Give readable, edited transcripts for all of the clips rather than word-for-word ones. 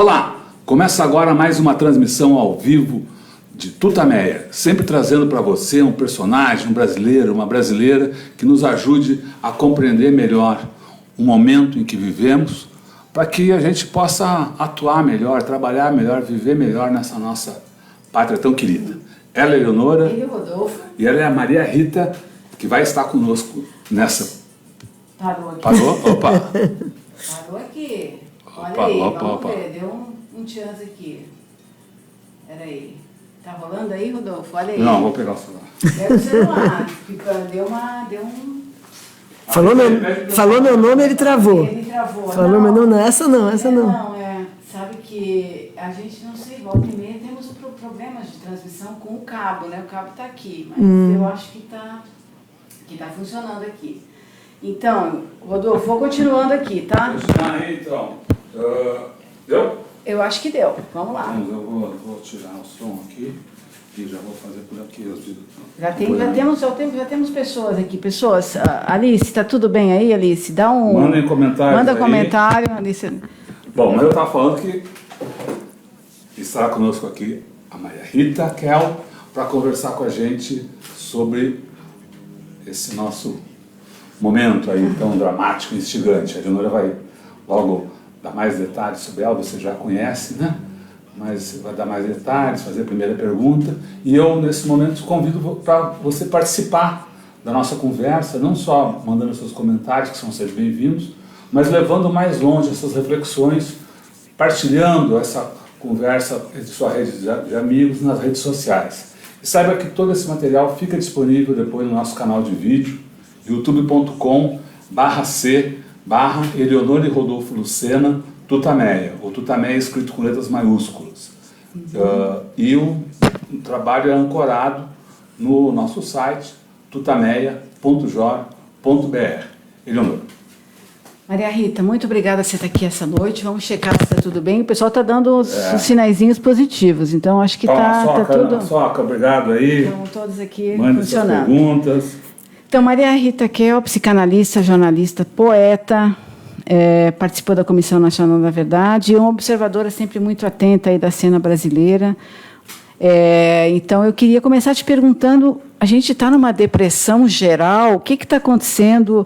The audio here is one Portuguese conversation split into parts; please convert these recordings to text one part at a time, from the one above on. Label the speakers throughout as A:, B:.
A: Olá, começa agora mais uma transmissão ao vivo de Tutameia, sempre trazendo para você um personagem, um brasileiro, uma brasileira que nos ajude a compreender melhor o momento em que vivemos, para que a gente possa atuar melhor, trabalhar melhor, viver melhor nessa nossa pátria tão querida. Ela é a Eleonora.
B: Ele é o Rodolfo.
A: E ela é a Maria Rita, que vai estar conosco nessa...
B: Parou aqui.
A: Parou? Opa!
B: Parou aqui. Olha
A: Opa,
B: aí,
A: opa,
B: vamos
A: opa.
B: ver. Deu um chance aqui. Peraí. Tá rolando aí, Rodolfo? Olha aí.
A: Não, vou pegar o celular.
B: Pega o celular. Deu um...
C: Falou meu nome, ele travou.
B: Ele travou.
C: Falou meu nome, não, essa não.
B: Sabe que a gente não sei, volta e meia temos problemas de transmissão com o cabo, né? O cabo tá aqui, mas eu acho que tá funcionando aqui. Então, Rodolfo, vou continuando aqui, tá?
A: Então, deu?
B: Eu acho que deu. Vamos lá.
A: Eu vou tirar o som aqui e já vou fazer por aqui.
B: Já temos pessoas aqui. Pessoas, Alice, tá tudo bem aí, Alice? Dá um...
A: Mandem comentários.
B: Manda
A: aí.
B: comentário, Alice.
A: Bom, mas eu estava falando que estará conosco aqui a Maria Rita Kel para conversar com a gente sobre esse nosso momento aí tão dramático e instigante. A Eleonora vai logo dar mais detalhes sobre ela, você já conhece, né? Mas vai dar mais detalhes, fazer a primeira pergunta. E eu, nesse momento, convido para você participar da nossa conversa, não só mandando seus comentários, que são sempre bem-vindos, mas levando mais longe essas reflexões, partilhando essa conversa entre sua rede de amigos nas redes sociais. E saiba que todo esse material fica disponível depois no nosso canal de vídeo, youtube.com/c/Eleonora e Rodolfo Lucena Tutameia, ou Tutameia escrito com letras maiúsculas. E o trabalho é ancorado no nosso site tutameia.jor.br. Eleonora.
B: Maria Rita, muito obrigada por você estar aqui essa noite. Vamos checar se está tudo bem. O pessoal está dando os sinaizinhos positivos, então acho que está tudo...
A: Soca, obrigado aí.
B: Estão todos aqui
A: Mande
B: funcionando.
A: suas perguntas.
B: Então, Maria Rita Kel, psicanalista, jornalista, poeta, participou da Comissão Nacional da Verdade e uma observadora sempre muito atenta aí da cena brasileira. Então, eu queria começar te perguntando, a gente está numa depressão geral, o que está acontecendo?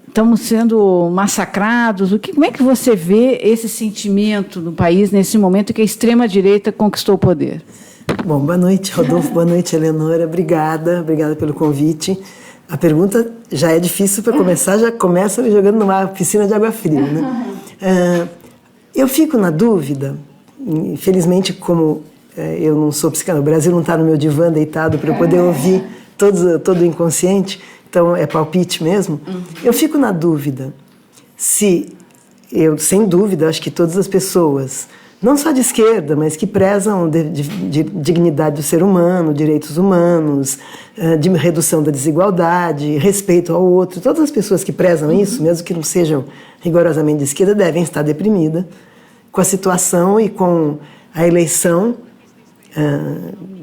B: Estamos sendo massacrados? Como é que você vê esse sentimento no país nesse momento que a extrema-direita conquistou o poder?
C: Bom, boa noite, Rodolfo, boa noite, Eleonora, obrigada pelo convite. A pergunta já é difícil para começar, já começa me jogando numa piscina de água fria, né? Eu fico na dúvida, infelizmente, como eu não sou psicanalista, o Brasil não está no meu divã deitado para eu poder ouvir todo o inconsciente, então é palpite mesmo. Eu fico na dúvida se sem dúvida, acho que todas as pessoas, não só de esquerda, mas que prezam de dignidade do ser humano, direitos humanos, de redução da desigualdade, respeito ao outro, todas as pessoas que prezam isso, mesmo que não sejam rigorosamente de esquerda, devem estar deprimidas com a situação e com a eleição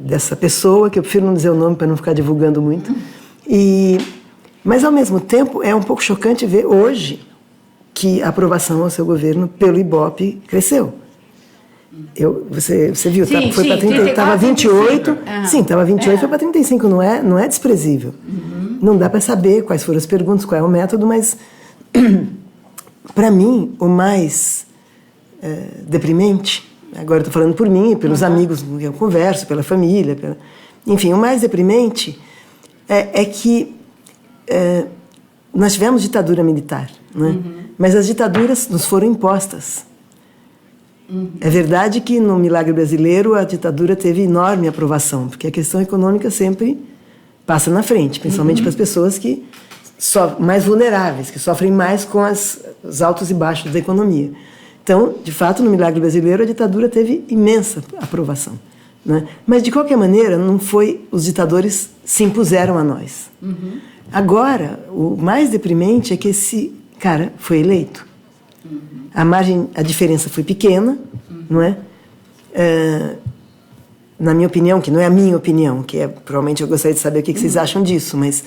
C: dessa pessoa, que eu prefiro não dizer o nome para não ficar divulgando muito. Mas, ao mesmo tempo, é um pouco chocante ver hoje que a aprovação ao seu governo pelo Ibope cresceu. Você viu,
B: sim,
C: foi para 30, estava 28, sim, estava 28, foi para 35, não é desprezível. Não dá para saber quais foram as perguntas, qual é o método, mas para mim o mais deprimente, agora estou falando por mim, pelos amigos com quem eu converso, pela família, enfim, o mais deprimente é que nós tivemos ditadura militar, né? Mas as ditaduras nos foram impostas. É verdade que no milagre brasileiro a ditadura teve enorme aprovação, porque a questão econômica sempre passa na frente, principalmente para as pessoas que mais vulneráveis, que sofrem mais com os altos e baixos da economia. Então, de fato, no milagre brasileiro a ditadura teve imensa aprovação, né? Mas, de qualquer maneira, não foi os ditadores se impuseram a nós. Agora, o mais deprimente é que esse cara foi eleito. A diferença foi pequena, não é? Na minha opinião, que não é a minha opinião, provavelmente eu gostaria de saber o que vocês acham disso, mas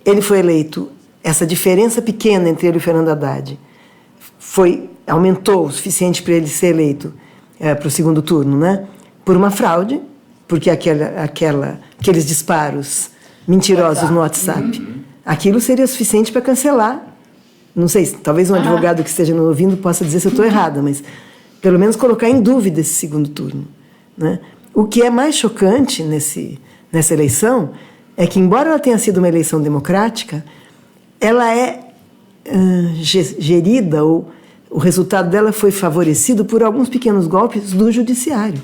C: ele foi eleito, essa diferença pequena entre ele e o Fernando Haddad foi aumentou o suficiente para ele ser eleito para o segundo turno, né? Por uma fraude, porque aqueles disparos mentirosos no WhatsApp, aquilo seria suficiente para cancelar. Não sei, talvez um advogado que esteja me ouvindo possa dizer se eu estou errada, mas pelo menos colocar em dúvida esse segundo turno, né? O que é mais chocante nessa eleição é que, embora ela tenha sido uma eleição democrática, ela é gerida, ou o resultado dela foi favorecido por alguns pequenos golpes do judiciário.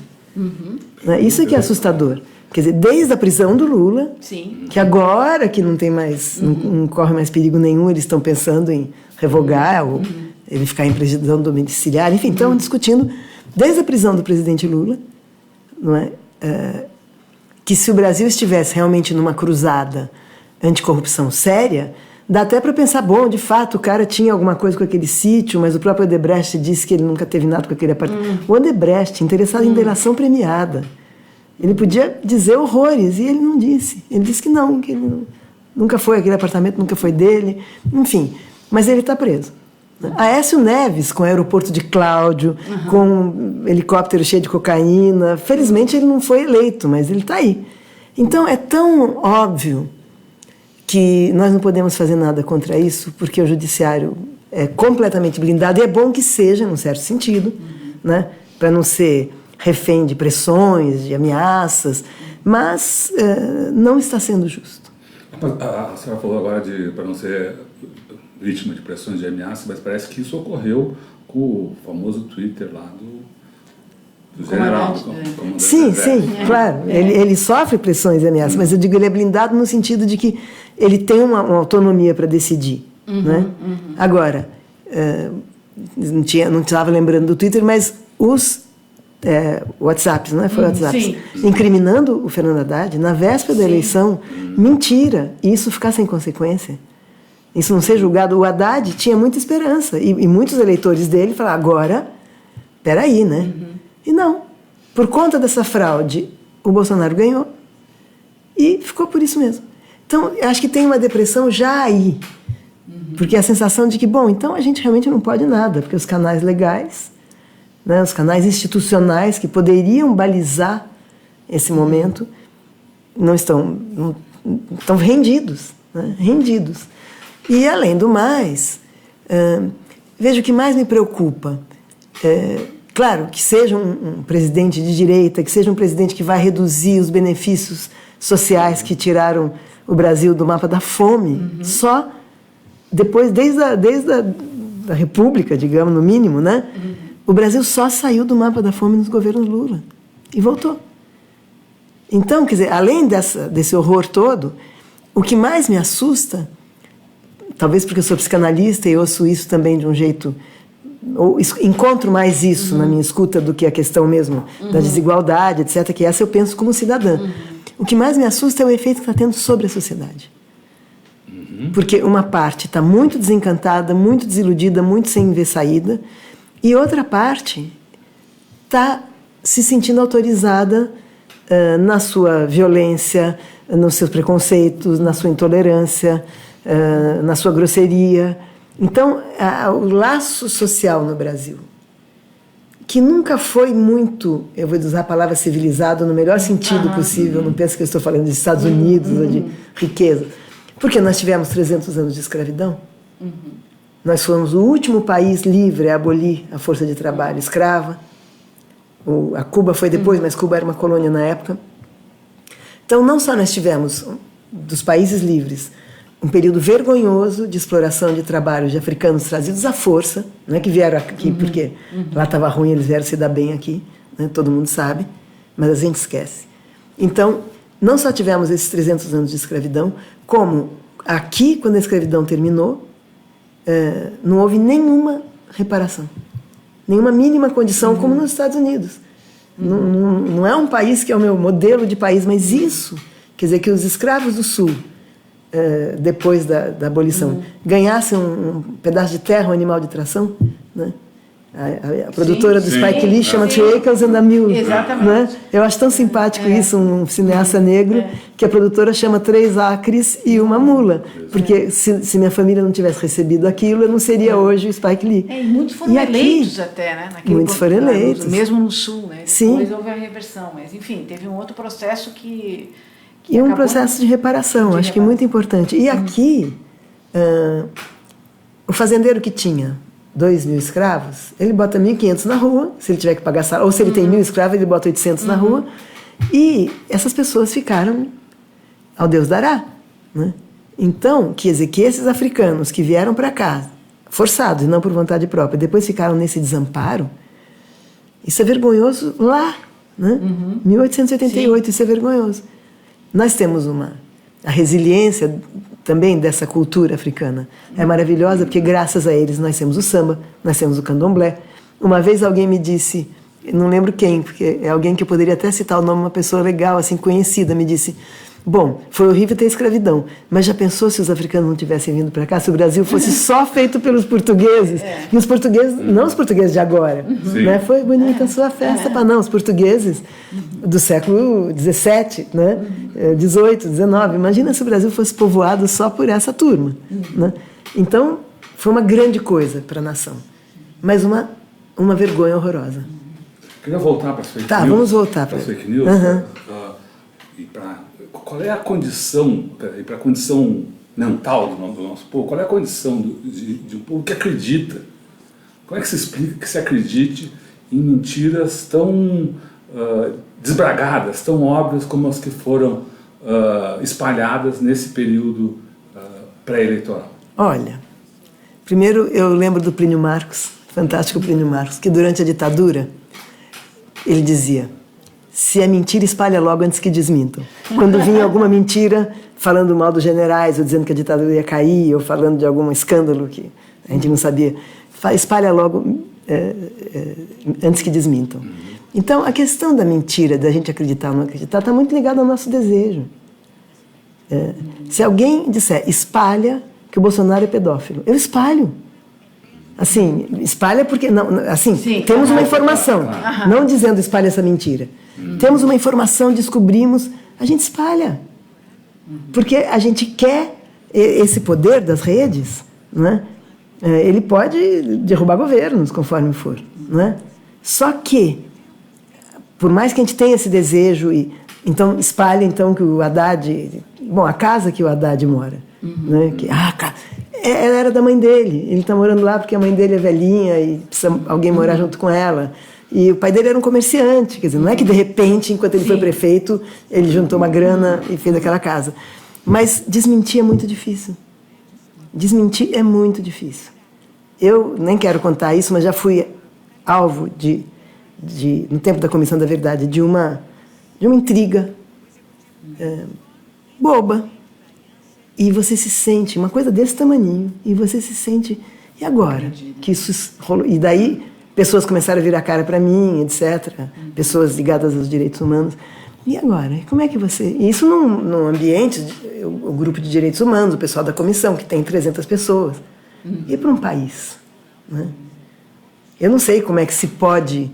C: Né? Isso é que é assustador. Quer dizer, desde a prisão do Lula,
B: Sim.
C: que agora que não tem mais, não corre mais perigo nenhum, eles estão pensando em revogar ou ele ficar em prisão domiciliar, enfim, estão discutindo desde a prisão do presidente Lula, não é? Que se o Brasil estivesse realmente numa cruzada anticorrupção séria, dá até para pensar, bom, de fato, o cara tinha alguma coisa com aquele sítio, mas o próprio Odebrecht disse que ele nunca teve nada com aquele apartamento. O Odebrecht, interessado em delação premiada, ele podia dizer horrores, e ele não disse. Ele disse que ele nunca foi, aquele apartamento nunca foi dele, enfim. Mas ele está preso. Aécio Neves, com o aeroporto de Cláudio, com um helicóptero cheio de cocaína, felizmente ele não foi eleito, mas ele está aí. Então é tão óbvio que nós não podemos fazer nada contra isso, porque o judiciário é completamente blindado, e é bom que seja, num certo sentido, né, para não ser refém de pressões, de ameaças, mas não está sendo justo.
A: A senhora falou agora para não ser vítima de pressões de ameaça, mas parece que isso ocorreu com o famoso Twitter lá do general.
C: Sim, claro. Ele sofre pressões e ameaças, mas eu digo ele é blindado no sentido de que ele tem uma autonomia para decidir. Né? Agora, não estava lembrando do Twitter, mas os WhatsApps, não é? Foi WhatsApps, incriminando o Fernando Haddad na véspera da eleição, mentira, e isso ficar sem consequência. Isso não ser julgado. O Haddad tinha muita esperança, e muitos eleitores dele falaram, agora, peraí, né? E não, por conta dessa fraude, o Bolsonaro ganhou, e ficou por isso mesmo. Então, eu acho que tem uma depressão já aí, porque a sensação de que, bom, então a gente realmente não pode nada, porque os canais legais, né, os canais institucionais que poderiam balizar esse momento não estão rendidos, né, rendidos. E, além do mais, veja, o que mais me preocupa, claro, que seja um presidente de direita, que seja um presidente que vai reduzir os benefícios sociais que tiraram o Brasil do mapa da fome, só depois, desde a República, digamos, no mínimo, né? O Brasil só saiu do mapa da fome nos governos Lula e voltou. Então, quer dizer, além desse horror todo, o que mais me assusta, talvez porque eu sou psicanalista e ouço isso também de um jeito, ou encontro mais isso na minha escuta do que a questão mesmo da desigualdade, etc., que essa eu penso como cidadã. O que mais me assusta é o efeito que está tendo sobre a sociedade. Porque uma parte está muito desencantada, muito desiludida, muito sem ver saída, e outra parte está se sentindo autorizada na sua violência, nos seus preconceitos, na sua intolerância, na sua grosseria. Então, o laço social no Brasil, que nunca foi muito, eu vou usar a palavra civilizado no melhor sentido possível, não penso que eu estou falando dos Estados Unidos ou de riqueza, porque nós tivemos 300 anos de escravidão. Nós fomos o último país livre a abolir a força de trabalho escrava. A Cuba foi depois, mas Cuba era uma colônia na época. Então, não só nós tivemos, dos países livres, um período vergonhoso de exploração de trabalho de africanos trazidos à força, não é que vieram aqui porque lá estava ruim, eles vieram se dar bem aqui, né? Todo mundo sabe, mas a gente esquece. Então, não só tivemos esses 300 anos de escravidão, como aqui, quando a escravidão terminou, não houve nenhuma reparação, nenhuma mínima condição, como nos Estados Unidos. Não é um país que é o meu modelo de país, mas isso, quer dizer, que os escravos do Sul, depois da abolição, ganhassem um pedaço de terra, um animal de tração, né? A produtora do Spike Lee chama Three Acres and a Mule.
B: Exatamente.
C: Né? Eu acho tão simpático isso, um cineasta negro, que a produtora chama 3 acres e uma mula. Porque se minha família não tivesse recebido aquilo, eu não seria hoje o Spike Lee.
B: E muitos foram eleitos até, né?
C: Muitos foram eleitos.
B: Mesmo no Sul, né?
C: Sim.
B: Depois houve a reversão. Mas, enfim, teve um outro processo que
C: e um processo de reparação, acho que muito importante. E aqui, o fazendeiro que tinha 2.000 escravos, ele bota 1.500 na rua, se ele tiver que pagar salário, ou se ele tem 1.000 escravos, ele bota 800 na rua, e essas pessoas ficaram ao Deus dará, né? Então, quer dizer, que esses africanos que vieram para cá, forçados e não por vontade própria, depois ficaram nesse desamparo, isso é vergonhoso lá, né? 1888, isso é vergonhoso. Nós temos a resiliência também dessa cultura africana. É maravilhosa porque graças a eles nós temos o samba, nós temos o candomblé. Uma vez alguém me disse, não lembro quem, porque é alguém que eu poderia até citar o nome, uma pessoa legal, assim, conhecida, me disse: bom, foi horrível ter escravidão, mas já pensou se os africanos não tivessem vindo para cá, se o Brasil fosse só feito pelos portugueses? E os portugueses, não os portugueses de agora, né? Foi bonita a sua festa, para não, os portugueses do século XVII, né? 18, 19, imagina se o Brasil fosse povoado só por essa turma, né? Então, foi uma grande coisa para a nação, mas uma vergonha horrorosa.
A: Queria voltar para as fake news.
C: Tá, vamos voltar
A: para as fake news. Qual é a condição, para a condição mental do nosso povo, qual é a condição de um povo que acredita? Como é que se explica que se acredite em mentiras tão desbragadas, tão óbvias como as que foram espalhadas nesse período pré-eleitoral?
C: Olha, primeiro eu lembro do Plínio Marcos, fantástico Plínio Marcos, que durante a ditadura ele dizia: se é mentira, espalha logo antes que desmintam. Quando vinha alguma mentira falando mal dos generais, ou dizendo que a ditadura ia cair, ou falando de algum escândalo que a gente não sabia, espalha logo antes que desmintam. Então, a questão da mentira, da gente acreditar ou não acreditar, está muito ligada ao nosso desejo. Se alguém disser, espalha que o Bolsonaro é pedófilo, eu espalho. Assim, espalha porque... Não, assim, sim, temos uma informação, não dizendo espalha essa mentira. Temos uma informação, descobrimos, a gente espalha. Porque a gente quer esse poder das redes, né? Ele pode derrubar governos, conforme for, né? Só que, por mais que a gente tenha esse desejo, então espalha então que o Haddad... Bom, a casa que o Haddad mora, né? Ela era da mãe dele, ele está morando lá porque a mãe dele é velhinha e precisa alguém morar junto com ela. E o pai dele era um comerciante, quer dizer, não é que de repente, enquanto ele foi prefeito, ele juntou uma grana e fez aquela casa. Mas desmentir é muito difícil. Desmentir é muito difícil. Eu nem quero contar isso, mas já fui alvo no tempo da Comissão da Verdade, de uma intriga boba. E você se sente, uma coisa desse tamaninho, e você se sente, e agora? Que isso rolou? E daí pessoas começaram a virar a cara para mim, etc. Pessoas ligadas aos direitos humanos. E agora? Como é que você... E isso num ambiente, o grupo de direitos humanos, o pessoal da comissão, que tem 300 pessoas. E para um país, né? Eu não sei como é que se pode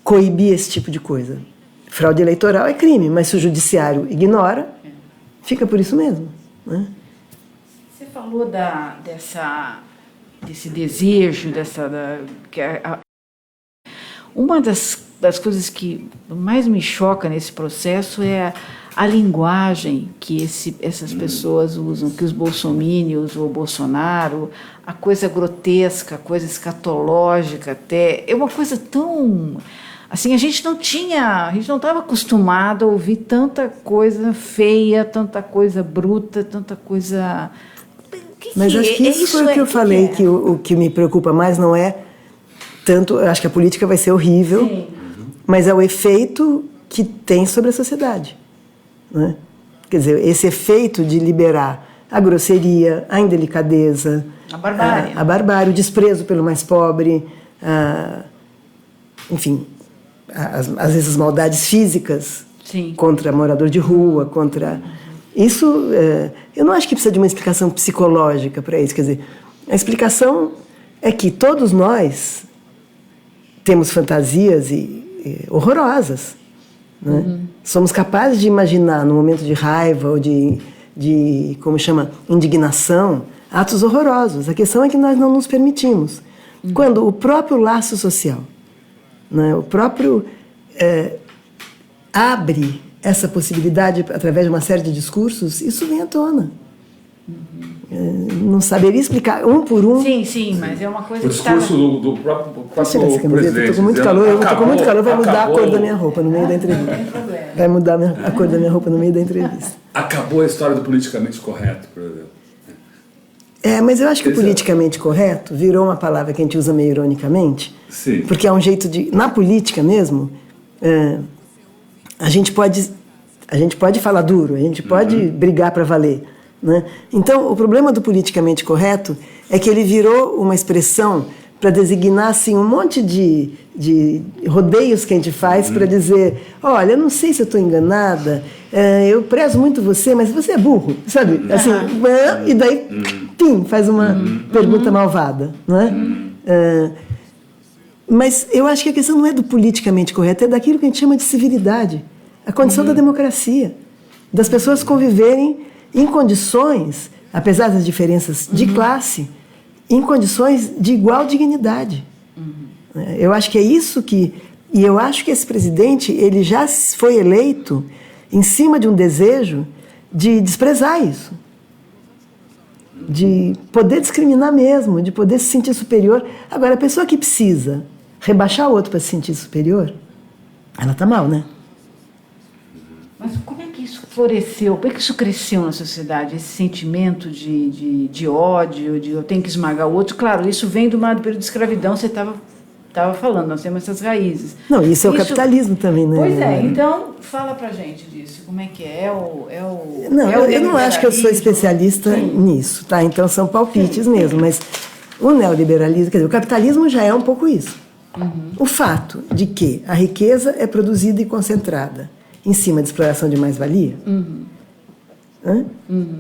C: coibir esse tipo de coisa. Fraude eleitoral é crime, mas se o judiciário ignora, fica por isso mesmo, né?
B: Você falou desse desejo, uma das coisas que mais me choca nesse processo é a linguagem que essas pessoas usam, que os bolsomínios ou Bolsonaro, a coisa grotesca, a coisa escatológica até, é uma coisa tão... Assim, a gente não estava acostumado a ouvir tanta coisa feia, tanta coisa bruta, tanta coisa...
C: Mas acho que isso foi o que eu falei, que o que me preocupa mais não é tanto... Eu acho que a política vai ser horrível, sim, mas é o efeito que tem sobre a sociedade, né? Quer dizer, esse efeito de liberar a grosseria, a indelicadeza, a barbárie, o desprezo pelo mais pobre, enfim... às vezes as maldades físicas, sim, contra morador de rua, contra... Isso, eu não acho que precisa de uma explicação psicológica para isso. Quer dizer, a explicação é que todos nós temos fantasias horrorosas, né? Somos capazes de imaginar, no momento de raiva ou de como chama, indignação, atos horrorosos. A questão é que nós não nos permitimos. Quando o próprio laço social, né, o próprio abre essa possibilidade através de uma série de discursos, isso vem à tona. Não saberia explicar um por um.
B: Sim, mas é uma coisa
A: o discurso do próprio presidente.
C: Estou com muito calor, vai mudar a cor da minha roupa no meio da entrevista.
B: Não tem problema.
C: Vai mudar a cor da minha roupa no meio da entrevista.
A: Acabou a história do politicamente correto, por exemplo.
C: Mas eu acho que o politicamente correto virou uma palavra que a gente usa meio ironicamente.
A: Sim.
C: Porque é um jeito de... Na política mesmo, a gente pode falar duro, a gente pode brigar para valer, né? Então, o problema do politicamente correto é que ele virou uma expressão para designar assim, um monte de rodeios que a gente faz para dizer, olha, eu não sei se eu estou enganada, eu prezo muito você, mas você é burro, sabe? Assim, e daí, pim, faz uma pergunta malvada, não é? Mas eu acho que a questão não é do politicamente correto, é daquilo que a gente chama de civilidade, a condição da democracia, das pessoas conviverem em condições, apesar das diferenças de classe, em condições de igual dignidade. Eu acho que é isso que... E eu acho que esse presidente, ele já foi eleito em cima de um desejo de desprezar isso. De poder discriminar mesmo, de poder se sentir superior. Agora, a pessoa que precisa rebaixar o outro para se sentir superior, ela está mal, né?
B: Mas como é que isso floresceu? Como é que isso cresceu na sociedade? Esse sentimento de ódio, de eu tenho que esmagar o outro? Claro, isso vem do período de escravidão, você estava falando, nós temos essas raízes.
C: Não, isso é o capitalismo também, né?
B: Pois é, então fala pra gente disso, como é que é?
C: Não, eu não acho que eu sou especialista nisso, tá? Então são palpites mesmo, mas o neoliberalismo, quer dizer, o capitalismo já é um pouco isso. O fato de que a riqueza é produzida e concentrada em cima de exploração de mais-valia,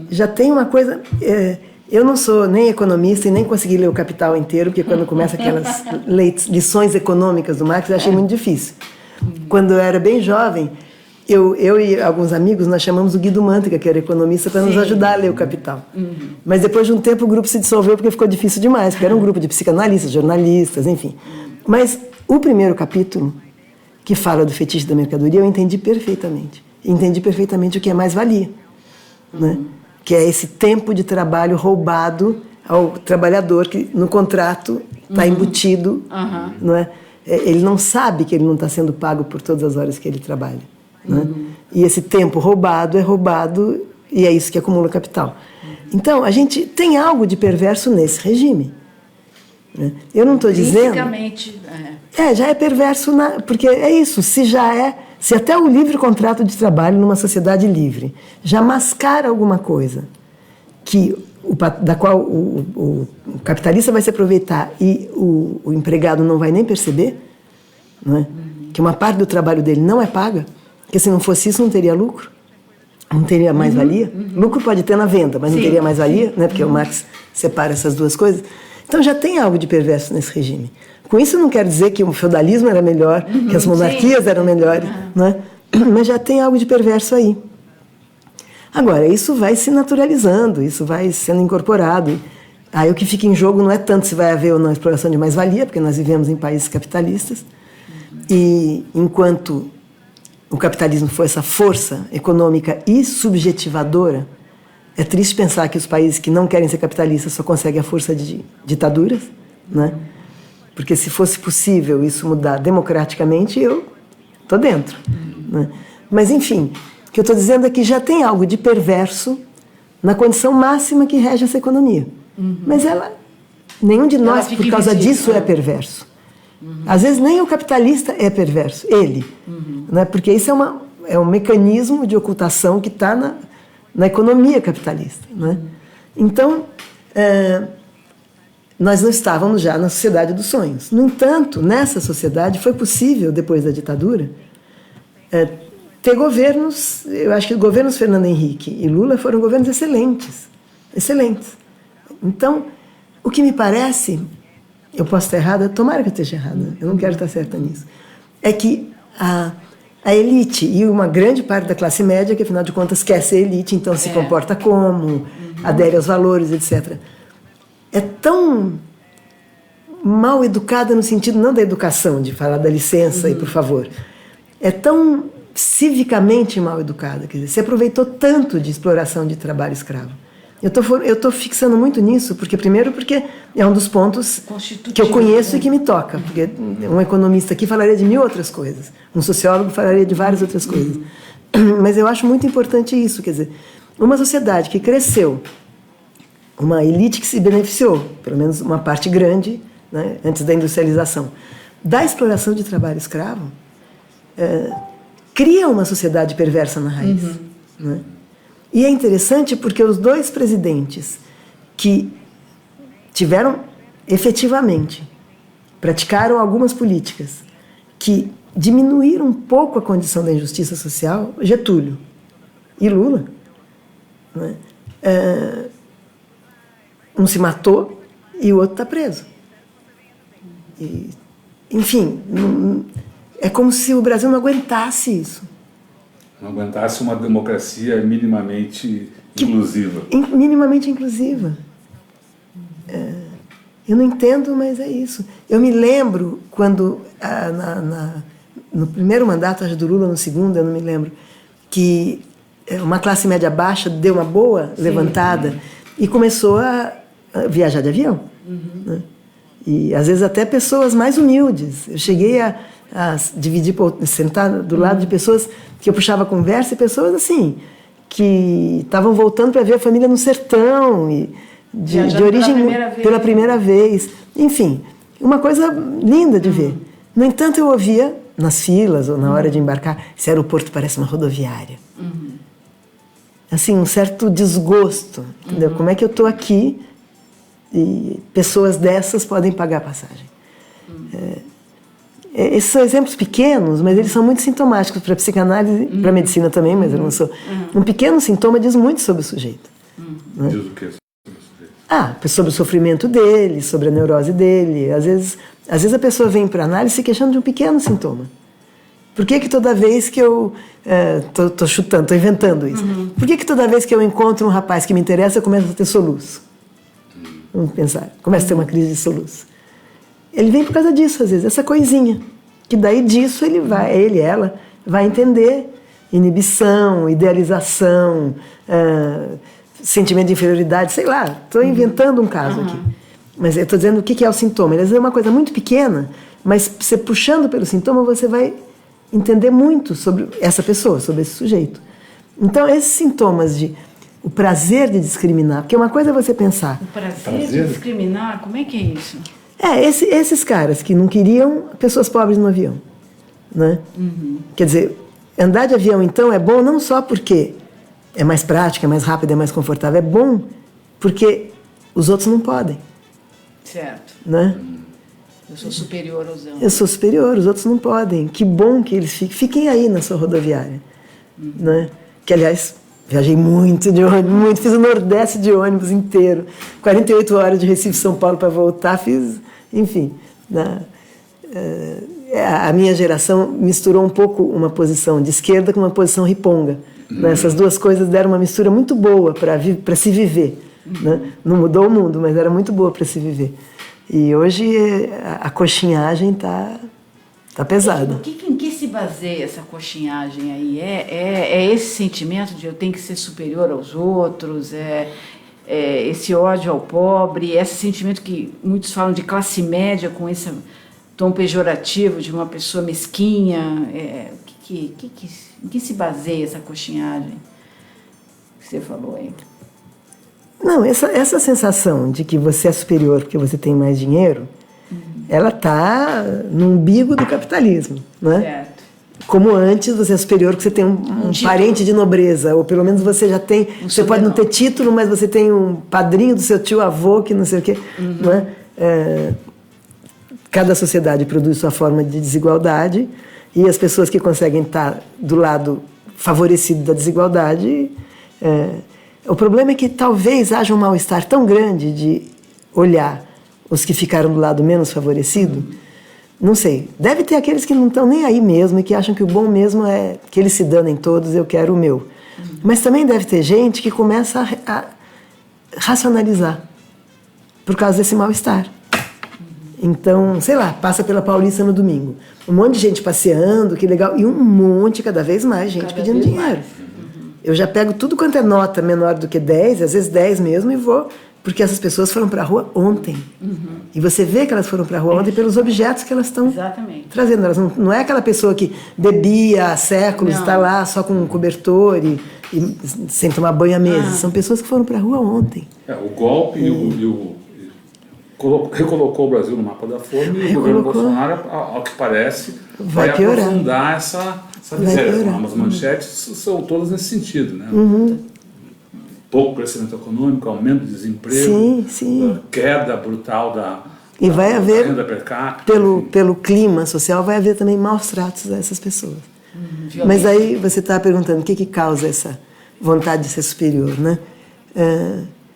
C: já tem uma coisa... eu não sou nem economista e nem consegui ler o Capital inteiro, porque quando começa aquelas lições econômicas do Marx, eu achei muito difícil. Quando eu era bem jovem, eu e alguns amigos, nós chamamos o Guido Mantega, que era economista, para nos ajudar a ler o Capital. Mas depois de um tempo o grupo se dissolveu porque ficou difícil demais, porque era um grupo de psicanalistas, jornalistas, enfim. Mas o primeiro capítulo, que fala do fetiche da mercadoria, eu entendi perfeitamente. Entendi perfeitamente o que é mais-valia, né? Que é esse tempo de trabalho roubado ao trabalhador, que no contrato está embutido, não é? Ele não sabe que ele não está sendo pago por todas as horas que ele trabalha, né? E esse tempo roubado é roubado e é isso que acumula capital. Então, a gente tem algo de perverso nesse regime, né? Eu não estou dizendo...
B: Fisicamente,
C: já é perverso, porque é isso, se até o livre contrato de trabalho numa sociedade livre já mascara alguma coisa da qual o capitalista vai se aproveitar e o empregado não vai nem perceber, não é? Que uma parte do trabalho dele não é paga, porque se não fosse isso não teria lucro, não teria mais-valia. Lucro pode ter na venda, mas não teria mais-valia, né? Porque o Marx separa essas duas coisas. Então já tem algo de perverso nesse regime. Com isso não quer dizer que o feudalismo era melhor, que as monarquias eram melhores, né? Mas já tem algo de perverso aí. Agora, isso vai se naturalizando, isso vai sendo incorporado. Aí o que fica em jogo não é tanto se vai haver ou não exploração de mais-valia, porque nós vivemos em países capitalistas, e enquanto o capitalismo for essa força econômica e subjetivadora, é triste pensar que os países que não querem ser capitalistas só conseguem a força de ditaduras, né? Porque se fosse possível isso mudar democraticamente, eu estou dentro, né? Mas, enfim, o que eu estou dizendo é que já tem algo de perverso na condição máxima que rege essa economia. Mas nenhum de nós, por causa disso, é perverso. Às vezes nem o capitalista é perverso, ele. Né? Porque isso é um mecanismo de ocultação que está na economia capitalista, né? Então, nós não estávamos já na sociedade dos sonhos. No entanto, nessa sociedade foi possível, depois da ditadura, ter governos, eu acho que os governos Fernando Henrique e Lula foram governos excelentes. Excelentes. Então, o que me parece eu posso estar errada, tomara que eu esteja errada, eu não quero estar certa nisso, é que a elite e uma grande parte da classe média, que afinal de contas quer ser elite, então se comporta como, adere aos valores, etc., é tão mal educada no sentido não da educação, de falar da licença e por favor, é tão civicamente mal educada, quer dizer, se aproveitou tanto de exploração de trabalho escravo. Eu estou fixando muito nisso, porque é um dos pontos que eu conheço e que me toca, porque um economista aqui falaria de 1000 outras coisas, um sociólogo falaria de várias outras coisas, mas eu acho muito importante isso, quer dizer, uma sociedade que cresceu, uma elite que se beneficiou, pelo menos uma parte grande, né, antes da industrialização, da exploração de trabalho escravo, cria uma sociedade perversa na raiz. Né? E é interessante porque os 2 presidentes que tiveram efetivamente, praticaram algumas políticas que diminuíram um pouco a condição da injustiça social, Getúlio e Lula, né? Um se matou e o outro está preso. E, enfim, é como se o Brasil não aguentasse isso.
A: Não aguentasse uma democracia minimamente inclusiva.
C: Minimamente inclusiva. Eu não entendo, mas é isso. Eu me lembro quando, no primeiro mandato, acho do Lula, no segundo, eu não me lembro, que uma classe média baixa deu uma boa levantada e começou a viajar de avião. Né? E, às vezes, até pessoas mais humildes. Eu cheguei a dividir, sentar do lado de pessoas que eu puxava conversa e pessoas assim, que estavam voltando para ver a família no sertão, e de origem pela primeira vez. Enfim, uma coisa linda de ver. No entanto, eu ouvia, nas filas ou na hora de embarcar, esse aeroporto parece uma rodoviária. Assim, um certo desgosto. Entendeu? Como é que eu estou aqui e pessoas dessas podem pagar a passagem? Esses são exemplos pequenos, mas eles são muito sintomáticos para a psicanálise, para a medicina também, mas eu não sou. Um pequeno sintoma diz muito sobre o sujeito. Né?
A: Diz o quê sobre o sujeito?
C: Sobre o sofrimento dele, sobre a neurose dele. Às vezes a pessoa vem para a análise se queixando de um pequeno sintoma. Por que toda vez que eu... Estou chutando, estou inventando isso. Por que toda vez que eu encontro um rapaz que me interessa, eu começo a ter soluço? Vamos pensar. Começa a ter uma crise de soluço. Ele vem por causa disso, às vezes, essa coisinha. Que daí disso ela, vai entender inibição, idealização, sentimento de inferioridade, sei lá. Estou inventando um caso aqui. Mas eu estou dizendo o que é o sintoma. Ele às vezes é uma coisa muito pequena, mas você puxando pelo sintoma, você vai entender muito sobre essa pessoa, sobre esse sujeito. Então, esses sintomas o prazer de discriminar, porque uma coisa é você pensar...
B: O prazer de discriminar? Como é que é isso?
C: Esses caras que não queriam pessoas pobres no avião. Né? Quer dizer, andar de avião, então, é bom não só porque é mais prático, é mais rápido, é mais confortável, é bom porque os outros não podem.
B: Certo.
C: Né?
B: Eu sou superior aos outros.
C: Eu sou superior, os outros não podem. Que bom que eles fiquem aí na sua rodoviária. Né? Que, aliás, viajei muito de ônibus, fiz o Nordeste de ônibus inteiro. 48 horas de Recife, São Paulo para voltar, enfim. A minha geração misturou um pouco uma posição de esquerda com uma posição riponga. Né? Essas duas coisas deram uma mistura muito boa para se viver. Né? Não mudou o mundo, mas era muito boa para se viver. E hoje a coxinhagem está pesada.
B: Em que se baseia essa coxinhagem aí? É esse sentimento de eu tenho que ser superior aos outros? Esse ódio ao pobre? Esse sentimento que muitos falam de classe média com esse tom pejorativo de uma pessoa mesquinha? Em que se baseia essa coxinhagem que você falou aí?
C: Não, essa sensação de que você é superior porque você tem mais dinheiro, ela está no umbigo do capitalismo, né?
B: Certo.
C: Como antes você é superior porque você tem um parente de nobreza, ou pelo menos você já tem... Você pode não ter título, mas você tem um padrinho do seu tio-avô que não sei o quê. Não é? Cada sociedade produz sua forma de desigualdade e as pessoas que conseguem estar do lado favorecido da desigualdade... O problema é que talvez haja um mal-estar tão grande de olhar os que ficaram do lado menos favorecido? Não sei. Deve ter aqueles que não estão nem aí mesmo e que acham que o bom mesmo é que eles se danem todos, eu quero o meu. Mas também deve ter gente que começa a racionalizar por causa desse mal-estar. Então, sei lá, passa pela Paulista no domingo. Um monte de gente passeando, que legal. E um monte, cada vez mais, gente pedindo dinheiro. Eu já pego tudo quanto é nota menor do que 10, às vezes 10 mesmo, e vou... Porque essas pessoas foram para a rua ontem. E você vê que elas foram para a rua ontem pelos objetos que elas estão trazendo. Elas não é aquela pessoa que bebia há séculos, está lá só com um cobertor e sem tomar banho à mesa. São pessoas que foram para a rua ontem.
A: O golpe recolocou o Brasil no mapa da fome, e o governo Bolsonaro, ao que parece, vai aprofundar essa miséria. As manchetes são todas nesse sentido, né? Pouco crescimento econômico, aumento do desemprego, queda brutal da renda per capita.
C: Pelo clima social, vai haver também maus tratos a essas pessoas. Mas aí você está perguntando o que causa essa vontade de ser superior, né?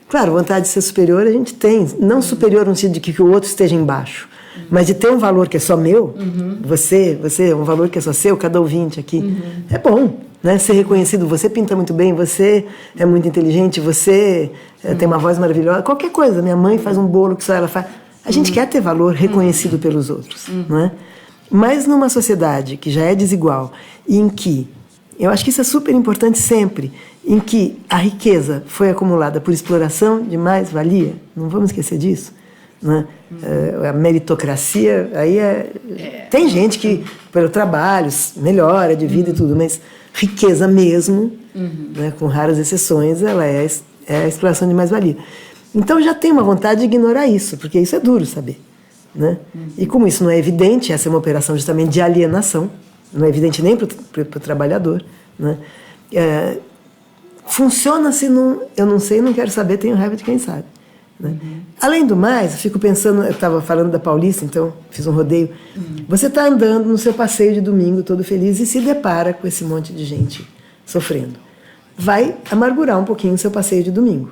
C: Claro, vontade de ser superior a gente tem, não superior no sentido de que o outro esteja embaixo, mas de ter um valor que é só meu, você, um valor que é só seu, cada ouvinte aqui, é bom. Né? Ser reconhecido, você pinta muito bem, você é muito inteligente, você tem uma voz maravilhosa, qualquer coisa, minha mãe faz um bolo que só ela faz. A gente quer ter valor reconhecido pelos outros, não é? Mas numa sociedade que já é desigual, e em que, eu acho que isso é super importante sempre, em que a riqueza foi acumulada por exploração de mais-valia, não vamos esquecer disso, né? A meritocracia, aí tem gente que, pelo trabalho, melhora de vida e tudo, mas riqueza mesmo, né, com raras exceções, ela é a exploração de mais-valia. Então já tem uma vontade de ignorar isso, porque isso é duro saber. Né? E como isso não é evidente, essa é uma operação justamente de alienação, não é evidente nem para o trabalhador, né? Funciona se não, eu não sei, não quero saber, tenho raiva de quem sabe. Né? Além do mais, eu fico pensando, eu estava falando da Paulista, então fiz um rodeio. Você está andando no seu passeio de domingo todo feliz e se depara com esse monte de gente sofrendo. Vai amargurar um pouquinho o seu passeio de domingo.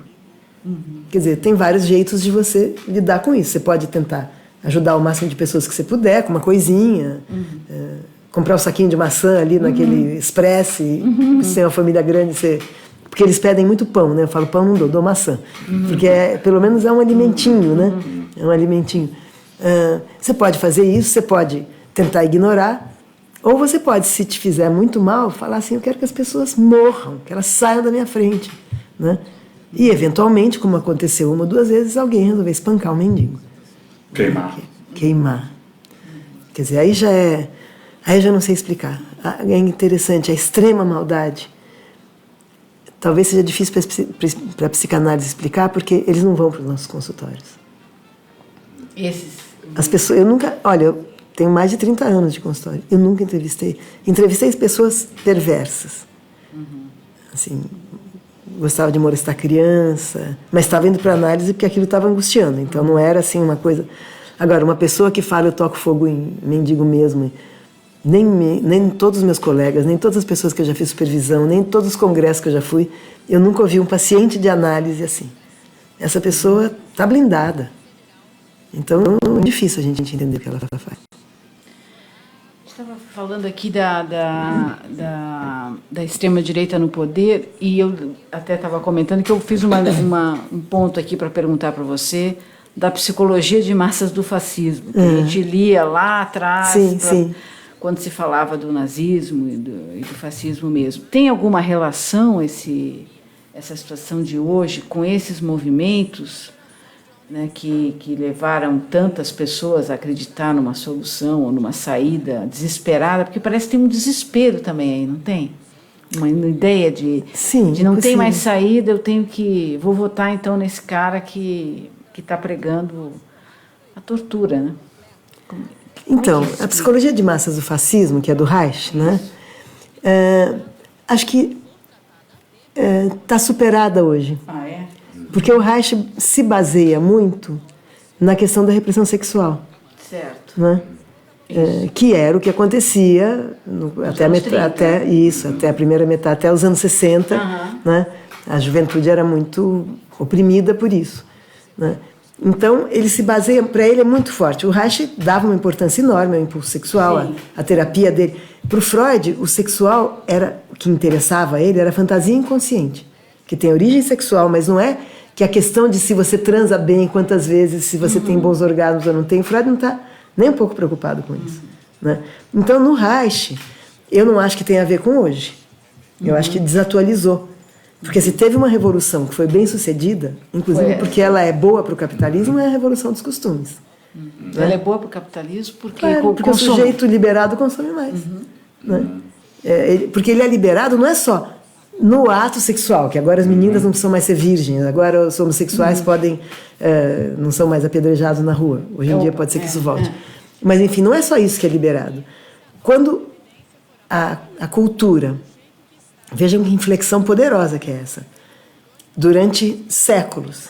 C: Quer dizer, tem vários jeitos de você lidar com isso. Você pode tentar ajudar o máximo de pessoas que você puder, com uma coisinha, comprar um saquinho de maçã ali naquele express, se tem uma família grande, você... Porque eles pedem muito pão, né? Eu falo, pão não dou maçã. Porque pelo menos é um alimentinho, né? É um alimentinho. Você pode fazer isso, você pode tentar ignorar, ou você pode, se te fizer muito mal, falar assim, eu quero que as pessoas morram, que elas saiam da minha frente, né? E, eventualmente, como aconteceu uma ou duas vezes, alguém resolveu espancar um mendigo. Queimar. Quer dizer, aí já não sei explicar. É interessante, a extrema maldade. Talvez seja difícil para a psicanálise explicar, porque eles não vão para os nossos consultórios. As pessoas, eu nunca... Olha, eu tenho mais de 30 anos de consultório. Eu nunca entrevistei. Entrevistei pessoas perversas. Assim, gostava de molestar criança, mas estava indo para análise porque aquilo estava angustiando. Então não era assim uma coisa... Agora, uma pessoa que fala, eu toco fogo em mendigo mesmo... Nem todos os meus colegas, nem todas as pessoas que eu já fiz supervisão, nem todos os congressos que eu já fui, eu nunca ouvi um paciente de análise assim. Essa pessoa está blindada. Então é difícil a gente entender o que ela faz.
B: Estava falando aqui da extrema-direita no poder, e eu até estava comentando que eu fiz um ponto aqui para perguntar para você da psicologia de massas do fascismo, que a gente lia lá atrás... Sim. Quando se falava do nazismo e do fascismo mesmo. Tem alguma relação essa situação de hoje com esses movimentos, né, que levaram tantas pessoas a acreditar numa solução ou numa saída desesperada? Porque parece que tem um desespero também aí, não tem? Uma ideia de não tem mais saída, vou votar então nesse cara que está pregando a tortura, né?
C: Então, a psicologia de massas do fascismo, que é do Reich, né, acho que está superada hoje. Porque o Reich se baseia muito na questão da repressão sexual.
B: Certo.
C: Né? Que era o que acontecia até a primeira metade, até os anos 60. Né? A juventude era muito oprimida por isso. Né? Então, ele se baseia, para ele é muito forte. O Reich dava uma importância enorme ao impulso sexual, a terapia dele. Para o Freud, o sexual o que interessava a ele era a fantasia inconsciente, que tem origem sexual, mas não é que a questão de se você transa bem, quantas vezes, se você tem bons orgasmos ou não tem. O Freud não está nem um pouco preocupado com isso. Né? Então, no Reich, eu não acho que tem a ver com hoje. Eu acho que desatualizou. Porque se teve uma revolução que foi bem sucedida, inclusive porque ela é boa para o capitalismo, é a revolução dos costumes.
B: Né? Ela é boa para o capitalismo porque,
C: porque o sujeito liberado consome mais. Né? Porque ele é liberado não é só no ato sexual, que agora as meninas não precisam mais ser virgens, agora os homossexuais podem, não são mais apedrejados na rua. Hoje em dia pode ser que isso volte. Mas, enfim, não é só isso que é liberado. Quando a cultura... Vejam que inflexão poderosa que é essa. Durante séculos,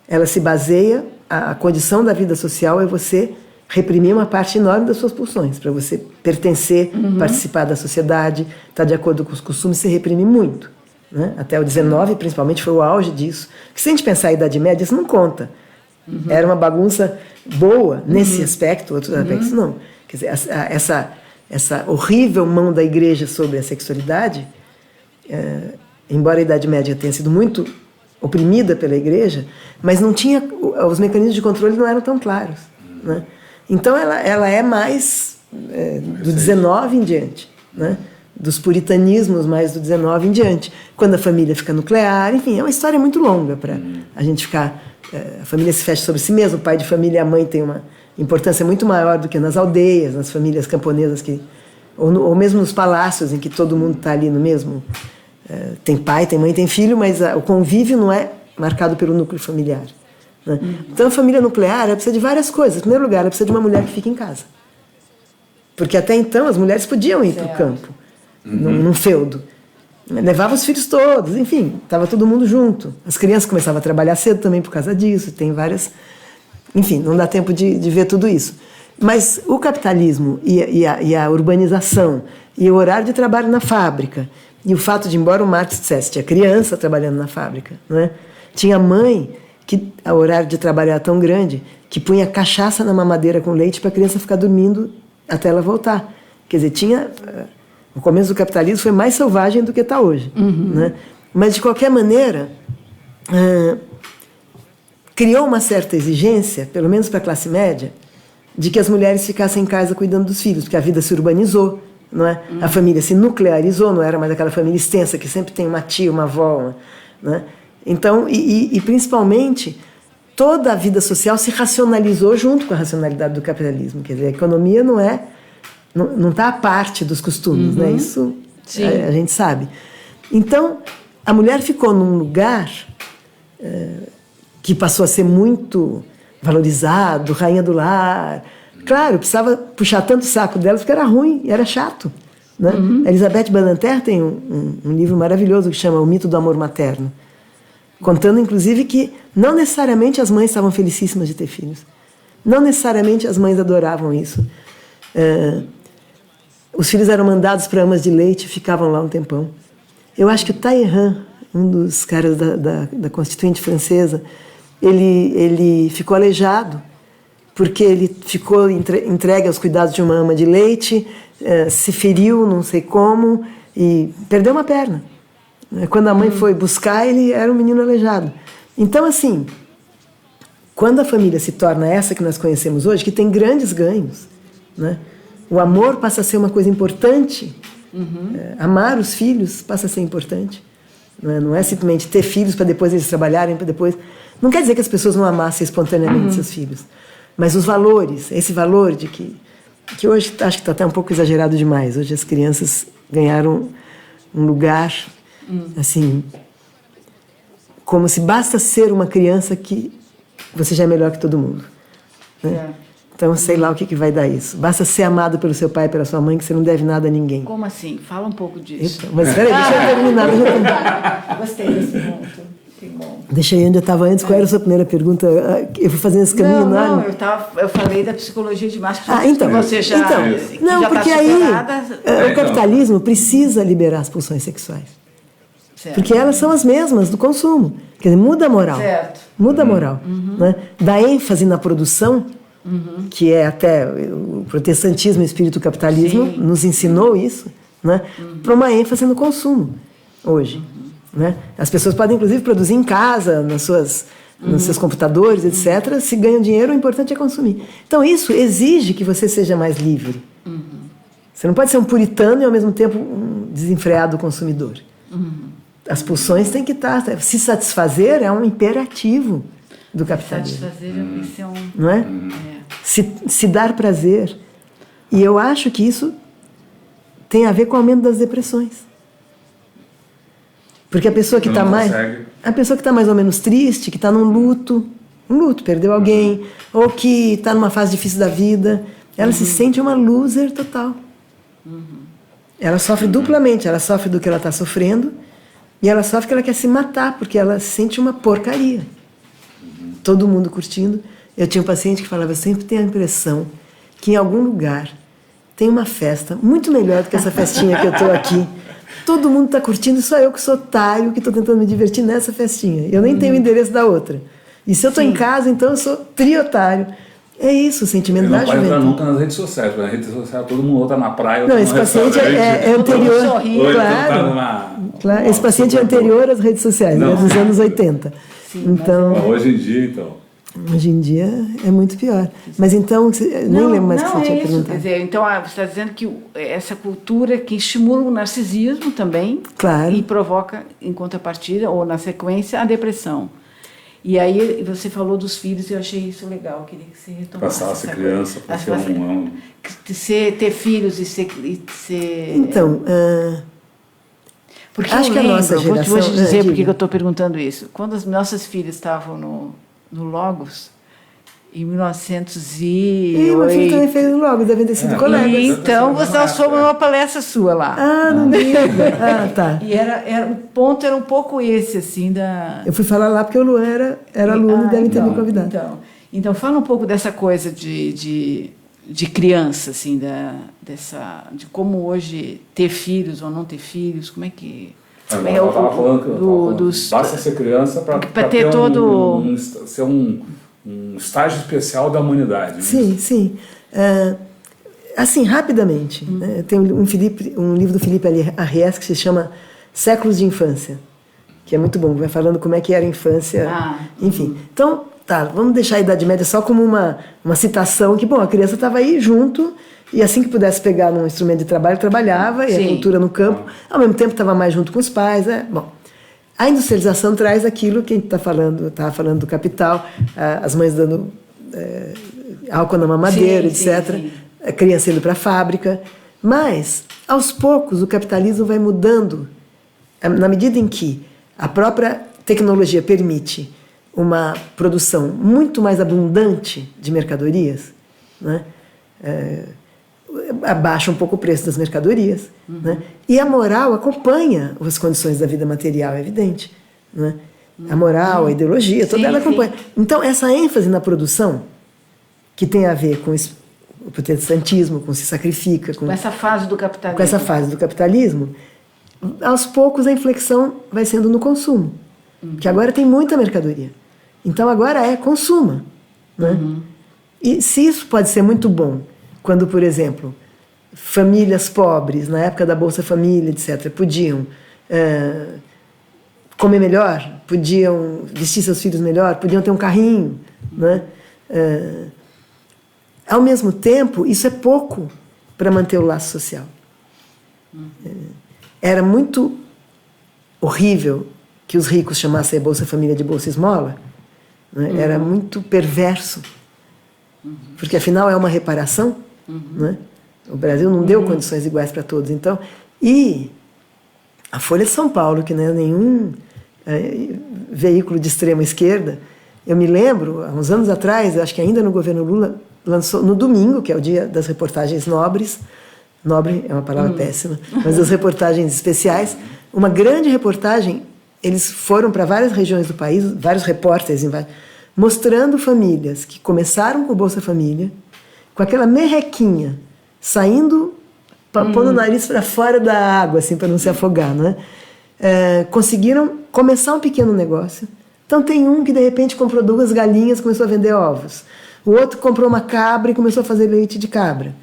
C: ela se baseia, a condição da vida social é você reprimir uma parte enorme das suas pulsões. Para você pertencer, participar da sociedade, estar de acordo com os costumes, você reprime muito. Né? Até o 19, principalmente, foi o auge disso. Porque se a gente pensar a Idade Média, isso não conta. Era uma bagunça boa nesse aspecto, outros aspectos não. Quer dizer, essa horrível mão da igreja sobre a sexualidade... embora a Idade Média tenha sido muito oprimida pela Igreja, mas não tinha, os mecanismos de controle não eram tão claros. Né? Então ela é mais do 19 em diante, né? Dos puritanismos mais do 19 em diante, quando a família fica nuclear, enfim, é uma história muito longa para a gente ficar... a família se fecha sobre si mesma, o pai de família e a mãe têm uma importância muito maior do que nas aldeias, nas famílias camponesas, ou mesmo nos palácios em que todo mundo está ali no mesmo... tem pai, tem mãe, tem filho, mas o convívio não é marcado pelo núcleo familiar. Né? Então a família nuclear ela precisa de várias coisas. Em primeiro lugar, ela precisa de uma mulher que fique em casa. Porque até então as mulheres podiam ir para o campo, num feudo. Levava os filhos todos, enfim, estava todo mundo junto. As crianças começavam a trabalhar cedo também por causa disso, tem várias... Enfim, não dá tempo de ver tudo isso. Mas o capitalismo e a urbanização e o horário de trabalho na fábrica... E o fato de, embora o Marx dissesse, tinha criança trabalhando na fábrica, não é? Tinha mãe que o horário de trabalho era tão grande que punha cachaça na mamadeira com leite para a criança ficar dormindo até ela voltar. Quer dizer, o começo do capitalismo foi mais selvagem do que está hoje. Né? Mas, de qualquer maneira, criou uma certa exigência, pelo menos para a classe média, de que as mulheres ficassem em casa cuidando dos filhos, porque a vida se urbanizou. Não é? A família se nuclearizou, não era mais aquela família extensa que sempre tem uma tia, uma avó. Né? Então, e principalmente, toda a vida social se racionalizou junto com a racionalidade do capitalismo. Quer dizer, a economia não está à parte dos costumes, né? Isso a gente sabe. Então, a mulher ficou num lugar que passou a ser muito valorizado, rainha do lar. Claro, precisava puxar tanto o saco delas porque era ruim, era chato. Né? A Elisabeth Badinter tem um livro maravilhoso que chama O Mito do Amor Materno, contando, inclusive, que não necessariamente as mães estavam felicíssimas de ter filhos. Não necessariamente as mães adoravam isso. Os filhos eram mandados para amas de leite e ficavam lá um tempão. Eu acho que o Talleyrand, um dos caras da Constituinte francesa, ele ficou aleijado porque ele ficou entregue aos cuidados de uma ama de leite, se feriu, não sei como, e perdeu uma perna. Quando a mãe foi buscar, ele era um menino aleijado. Então, assim, quando a família se torna essa que nós conhecemos hoje, que tem grandes ganhos, né? O amor passa a ser uma coisa importante, amar os filhos passa a ser importante. Não é simplesmente ter filhos para depois eles trabalharem, para depois... Não quer dizer que as pessoas não amassem espontaneamente seus filhos. Mas os valores, esse valor de que hoje acho que está até um pouco exagerado demais. Hoje as crianças ganharam um lugar, assim, como se basta ser uma criança que você já é melhor que todo mundo. Né? Então, sei lá o que vai dar isso. Basta ser amado pelo seu pai e pela sua mãe, que você não deve nada a ninguém.
B: Como assim? Fala um pouco disso.
C: Então, mas peraí, deixa eu terminar.
B: Gostei desse ponto. Que bom.
C: Deixa eu onde eu estava antes. Qual era a sua primeira pergunta? Eu fui fazendo esse caminho.
B: Não, eu falei da psicologia de massa.
C: Então,
B: você já,
C: não,
B: já
C: porque
B: tá
C: aí o capitalismo precisa liberar as pulsões sexuais.
B: Certo.
C: Porque elas são as mesmas do consumo. Quer dizer, muda a moral.
B: Certo.
C: Muda a moral. Né? Dá ênfase na produção, que é até o protestantismo e o espírito capitalismo nos ensinou isso, né? Para uma ênfase no consumo hoje. Né? As pessoas podem, inclusive, produzir em casa, nos seus computadores, etc. Se ganham dinheiro, o importante é consumir. Então, isso exige que você seja mais livre. Você não pode ser um puritano e, ao mesmo tempo, um desenfreado consumidor. As pulsões têm que estar... Se satisfazer é um imperativo do capitalismo.
B: Satisfazer é um...
C: Não é? Se dar prazer. E eu acho que isso tem a ver com o aumento das depressões. Porque a pessoa que está mais... A pessoa que está mais ou menos triste, que está num luto, perdeu alguém, ou que está numa fase difícil da vida, ela se sente uma loser total. Ela sofre duplamente, ela sofre do que ela está sofrendo, e ela sofre que ela quer se matar, porque ela se sente uma porcaria. Todo mundo curtindo. Eu tinha um paciente que falava, eu sempre tenho a impressão que em algum lugar tem uma festa muito melhor do que essa festinha que eu estou aqui. Todo mundo está curtindo, só eu que sou otário, que estou tentando me divertir nessa festinha. Eu nem tenho o endereço da outra. E se eu estou em casa, então eu sou triotário. É isso, o sentimento da juventude.
A: Não pode entrar nunca nas redes sociais, porque nas redes sociais todo mundo está na praia.
C: Não, esse paciente é anterior. Claro, esse paciente é anterior às redes sociais, né, dos anos 80. Então,
A: hoje em dia, então...
C: Hoje em dia é muito pior. Mas então, nem lembro mais o que você tinha perguntado.
B: Quer dizer, então você está dizendo que essa cultura que estimula o narcisismo também,
C: claro,
B: e provoca, em contrapartida, ou na sequência, a depressão. E aí você falou dos filhos e eu achei isso legal, queria que você retomasse.
A: Passar a ser criança, para ser
B: ter filhos e ser...
C: Então,
B: porque
C: acho que a nossa geração...
B: Vou te dizer por que eu estou perguntando isso. Quando as nossas filhas estavam no Logos, em 1908...
C: meu filho também fez o Logos, devem ter sido colegas.
B: Então, nós fomos numa palestra sua lá.
C: Ah, não diga. Tá.
B: E o ponto era um pouco esse, assim, da...
C: Eu fui falar lá porque o Luan era aluno e devem ter me convidado.
B: Então, fala um pouco dessa coisa de criança, assim, de como hoje ter filhos ou não ter filhos, como é que...
A: Basta ser criança para
B: ter todo...
A: ser um estágio especial da humanidade.
C: Sim, né? Sim. Assim, rapidamente. Né? Tem um livro do Felipe Arries que se chama Séculos de Infância, que é muito bom, vai falando como é que era a infância. Enfim, então, tá, vamos deixar a Idade Média só como uma citação que, bom, a criança estava aí junto... E assim que pudesse pegar num instrumento de trabalho, trabalhava, e a cultura no campo, ao mesmo tempo estava mais junto com os pais. Bom, a industrialização traz aquilo que a gente estava falando do capital, as mães dando álcool na mamadeira, etc. A criança indo para a fábrica. Mas, aos poucos, o capitalismo vai mudando, na medida em que a própria tecnologia permite uma produção muito mais abundante de mercadorias, né? Abaixa um pouco o preço das mercadorias, né? E a moral acompanha as condições da vida material, é evidente, né? A moral, a ideologia, toda ela acompanha. Então, essa ênfase na produção, que tem a ver com o protestantismo, com se sacrifica... Com
B: essa fase do capitalismo.
C: Com essa fase do capitalismo, aos poucos a inflexão vai sendo no consumo, que agora tem muita mercadoria. Então, agora consuma, né? E se isso pode ser muito bom, quando, por exemplo, famílias pobres, na época da Bolsa Família, etc., podiam comer melhor, podiam vestir seus filhos melhor, podiam ter um carrinho, né? Ao mesmo tempo, isso é pouco para manter o laço social. Era muito horrível que os ricos chamassem a Bolsa Família de Bolsa Esmola, né? Era muito perverso, porque afinal é uma reparação, né? O Brasil não deu condições iguais para todos. Então, e a Folha de São Paulo, que não é nenhum veículo de extrema esquerda, eu me lembro, há uns anos atrás, acho que ainda no governo Lula, lançou no domingo, que é o dia das reportagens nobres, nobre é uma palavra péssima, mas das reportagens especiais, uma grande reportagem. Eles foram para várias regiões do país, vários repórteres, mostrando famílias que começaram com o Bolsa Família, com aquela merrequinha, saindo, pondo o nariz para fora da água, assim, para não se afogar, né? conseguiram começar um pequeno negócio. Então tem um que de repente comprou 2 galinhas e começou a vender ovos. O outro comprou uma cabra e começou a fazer leite de cabra.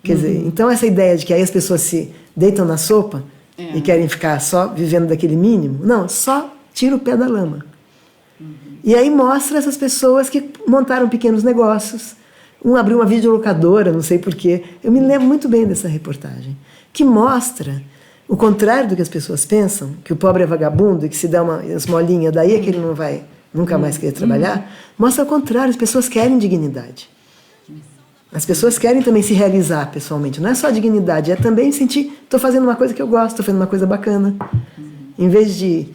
C: Quer dizer, então essa ideia de que aí as pessoas se deitam na sopa e querem ficar só vivendo daquele mínimo, não, só tira o pé da lama. E aí mostra essas pessoas que montaram pequenos negócios. Um abriu uma videolocadora, não sei porquê. Eu me lembro muito bem dessa reportagem, que mostra o contrário do que as pessoas pensam, que o pobre é vagabundo e que se dá uma esmolinha, daí é que ele não vai nunca mais querer trabalhar. Mostra o contrário, as pessoas querem dignidade. As pessoas querem também se realizar pessoalmente. Não é só dignidade, é também sentir, estou fazendo uma coisa que eu gosto, estou fazendo uma coisa bacana. Em vez de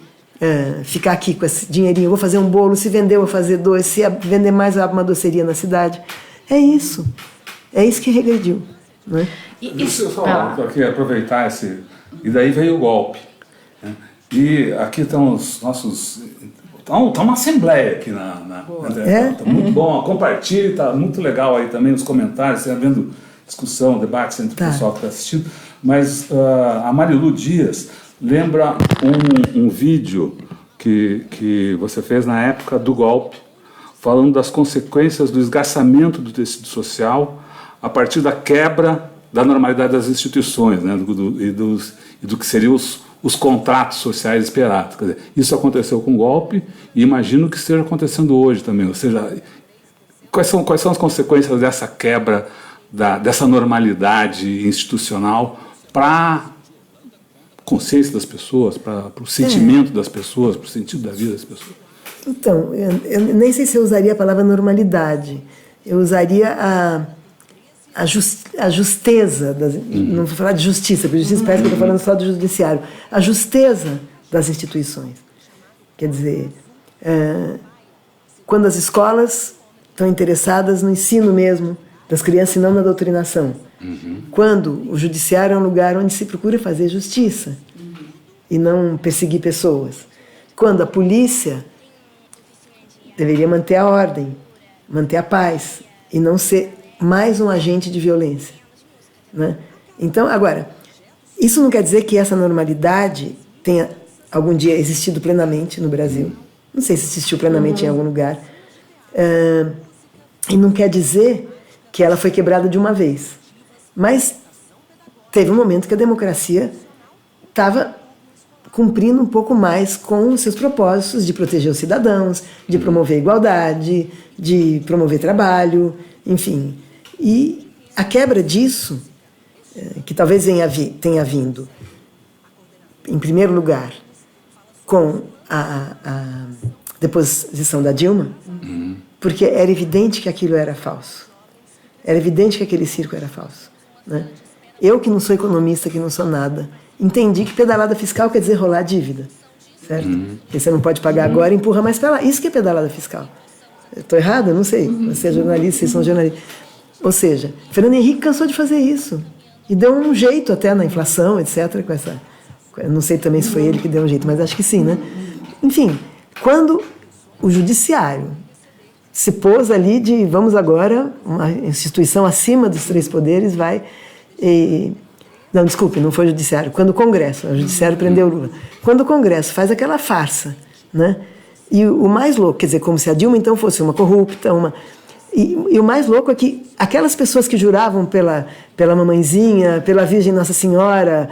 C: ficar aqui com esse dinheirinho, eu vou fazer um bolo, se vender eu vou fazer 2, se vender mais eu abro uma doceria na cidade. É isso que regrediu. Não é?
A: Deixa eu só aqui aproveitar esse... E daí veio o golpe. Né? E aqui estão os nossos... Está uma assembleia aqui Está muito bom, compartilhe, está muito legal aí também nos comentários, você está vendo discussão, debates entre o pessoal que está assistindo. Mas a Marilu Dias lembra um vídeo que você fez na época do golpe, falando das consequências do esgarçamento do tecido social a partir da quebra da normalidade das instituições, né, e do que seriam os contratos sociais esperados. Quer dizer, isso aconteceu com o golpe e imagino que esteja acontecendo hoje também. Ou seja, quais são as consequências dessa quebra, dessa normalidade institucional para a consciência das pessoas, para o sentimento das pessoas, para o sentido da vida das pessoas?
C: Então, eu nem sei se eu usaria a palavra normalidade. Eu usaria a justeza, não vou falar de justiça, porque justiça parece que eu estou falando só do judiciário. A justeza das instituições. Quer dizer, quando as escolas estão interessadas no ensino mesmo das crianças e não na doutrinação. Quando o judiciário é um lugar onde se procura fazer justiça e não perseguir pessoas. Quando a polícia deveria manter a ordem, manter a paz e não ser mais um agente de violência, né? Então, agora, isso não quer dizer que essa normalidade tenha algum dia existido plenamente no Brasil. Não sei se existiu plenamente em algum lugar. E não quer dizer que ela foi quebrada de uma vez. Mas teve um momento que a democracia estava cumprindo um pouco mais com os seus propósitos de proteger os cidadãos, de promover a igualdade, de promover trabalho, enfim. E a quebra disso, que talvez tenha vindo, em primeiro lugar, com a deposição da Dilma, porque era evidente que aquilo era falso. Era evidente que aquele circo era falso, né? Eu, que não sou economista, que não sou nada, entendi que pedalada fiscal quer dizer rolar dívida, certo? Porque você não pode pagar agora e empurra mais para lá. Isso que é pedalada fiscal. Estou errada? Não sei. Você é jornalista, vocês são jornalistas. Ou seja, Fernando Henrique cansou de fazer isso. E deu um jeito até na inflação, etc. Com essa... Não sei também se foi ele que deu um jeito, mas acho que sim, né? Enfim, quando o judiciário se pôs ali de, vamos agora, uma instituição acima dos 3 poderes vai... Não, desculpe, não foi o judiciário. Quando o judiciário prendeu o Lula. Quando o Congresso faz aquela farsa, né? E o mais louco, quer dizer, como se a Dilma então fosse uma corrupta, E o mais louco é que aquelas pessoas que juravam pela mamãezinha, pela Virgem Nossa Senhora,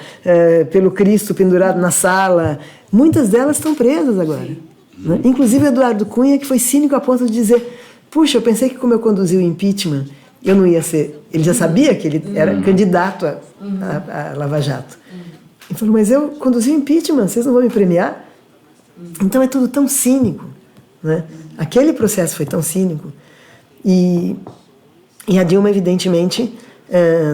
C: pelo Cristo pendurado na sala, muitas delas estão presas agora. Né? Inclusive Eduardo Cunha, que foi cínico a ponto de dizer: puxa, eu pensei que como eu conduzi o impeachment, eu não ia ser... Ele já sabia que ele era candidato a Lava Jato. Ele falou: mas eu conduzi o impeachment, vocês não vão me premiar? Então é tudo tão cínico, né? Aquele processo foi tão cínico. E a Dilma, evidentemente,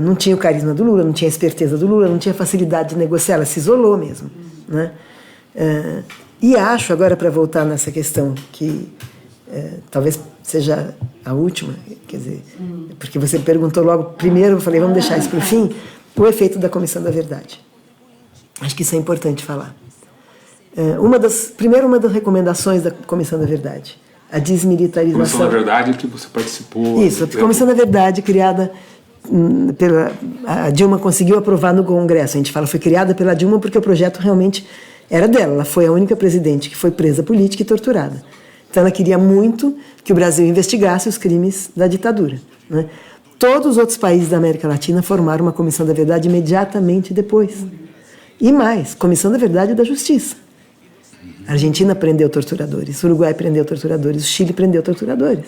C: não tinha o carisma do Lula, não tinha a esperteza do Lula, não tinha facilidade de negociar, ela se isolou mesmo, né? E acho, agora para voltar nessa questão, que talvez seja a última, quer dizer, porque você perguntou logo primeiro, eu falei, vamos deixar isso para o fim, o efeito da Comissão da Verdade. Acho que isso é importante falar. Primeiro, uma das recomendações da Comissão da Verdade, a desmilitarização.
A: Comissão da Verdade que você participou.
C: Isso, a Comissão da Verdade, criada a Dilma conseguiu aprovar no Congresso. A gente fala foi criada pela Dilma porque o projeto realmente era dela. Ela foi a única presidente que foi presa política e torturada. Então ela queria muito que o Brasil investigasse os crimes da ditadura, né? Todos os outros países da América Latina formaram uma Comissão da Verdade imediatamente depois. E mais, Comissão da Verdade e da Justiça. A Argentina prendeu torturadores, o Uruguai prendeu torturadores, o Chile prendeu torturadores.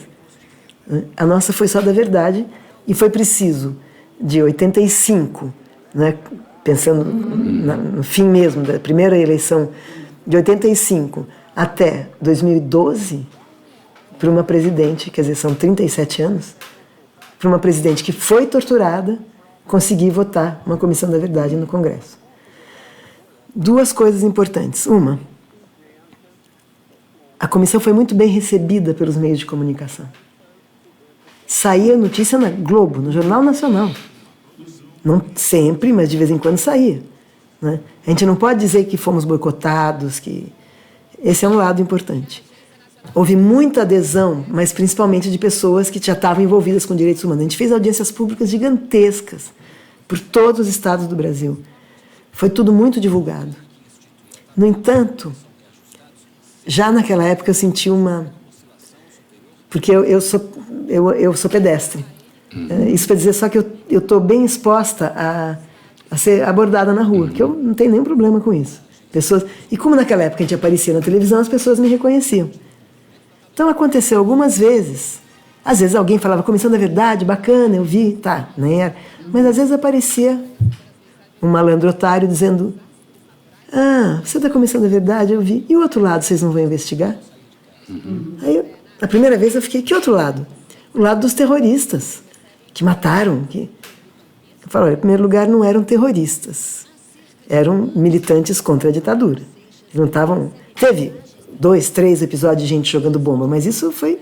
C: A nossa foi só da verdade e foi preciso, de 85, né, pensando no fim mesmo da primeira eleição, de 85 até 2012, para uma presidente, quer dizer, são 37 anos, para uma presidente que foi torturada, conseguir votar uma Comissão da Verdade no Congresso. Duas coisas importantes. Uma, a comissão foi muito bem recebida pelos meios de comunicação. Saía notícia na Globo, no Jornal Nacional. Não sempre, mas de vez em quando saía, né? A gente não pode dizer que fomos boicotados, que esse é um lado importante. Houve muita adesão, mas principalmente de pessoas que já estavam envolvidas com direitos humanos. A gente fez audiências públicas gigantescas por todos os estados do Brasil. Foi tudo muito divulgado. No entanto, já naquela época eu senti uma... Porque eu sou pedestre. Isso para dizer só que eu estou bem exposta a ser abordada na rua, que eu não tenho nenhum problema com isso. E como naquela época a gente aparecia na televisão, as pessoas me reconheciam. Então aconteceu algumas vezes. Às vezes alguém falava, Comissão da Verdade, bacana, eu vi, tá, nem era. Mas às vezes aparecia um malandro otário dizendo, você é da Comissão da Verdade, eu vi. E o outro lado, vocês não vão investigar? Aí, a primeira vez eu fiquei, que outro lado? O lado dos terroristas, que mataram. Eu falo, olha, em primeiro lugar, não eram terroristas. Eram militantes contra a ditadura. Eles não estavam... Teve 2, 3 episódios de gente jogando bomba, mas isso foi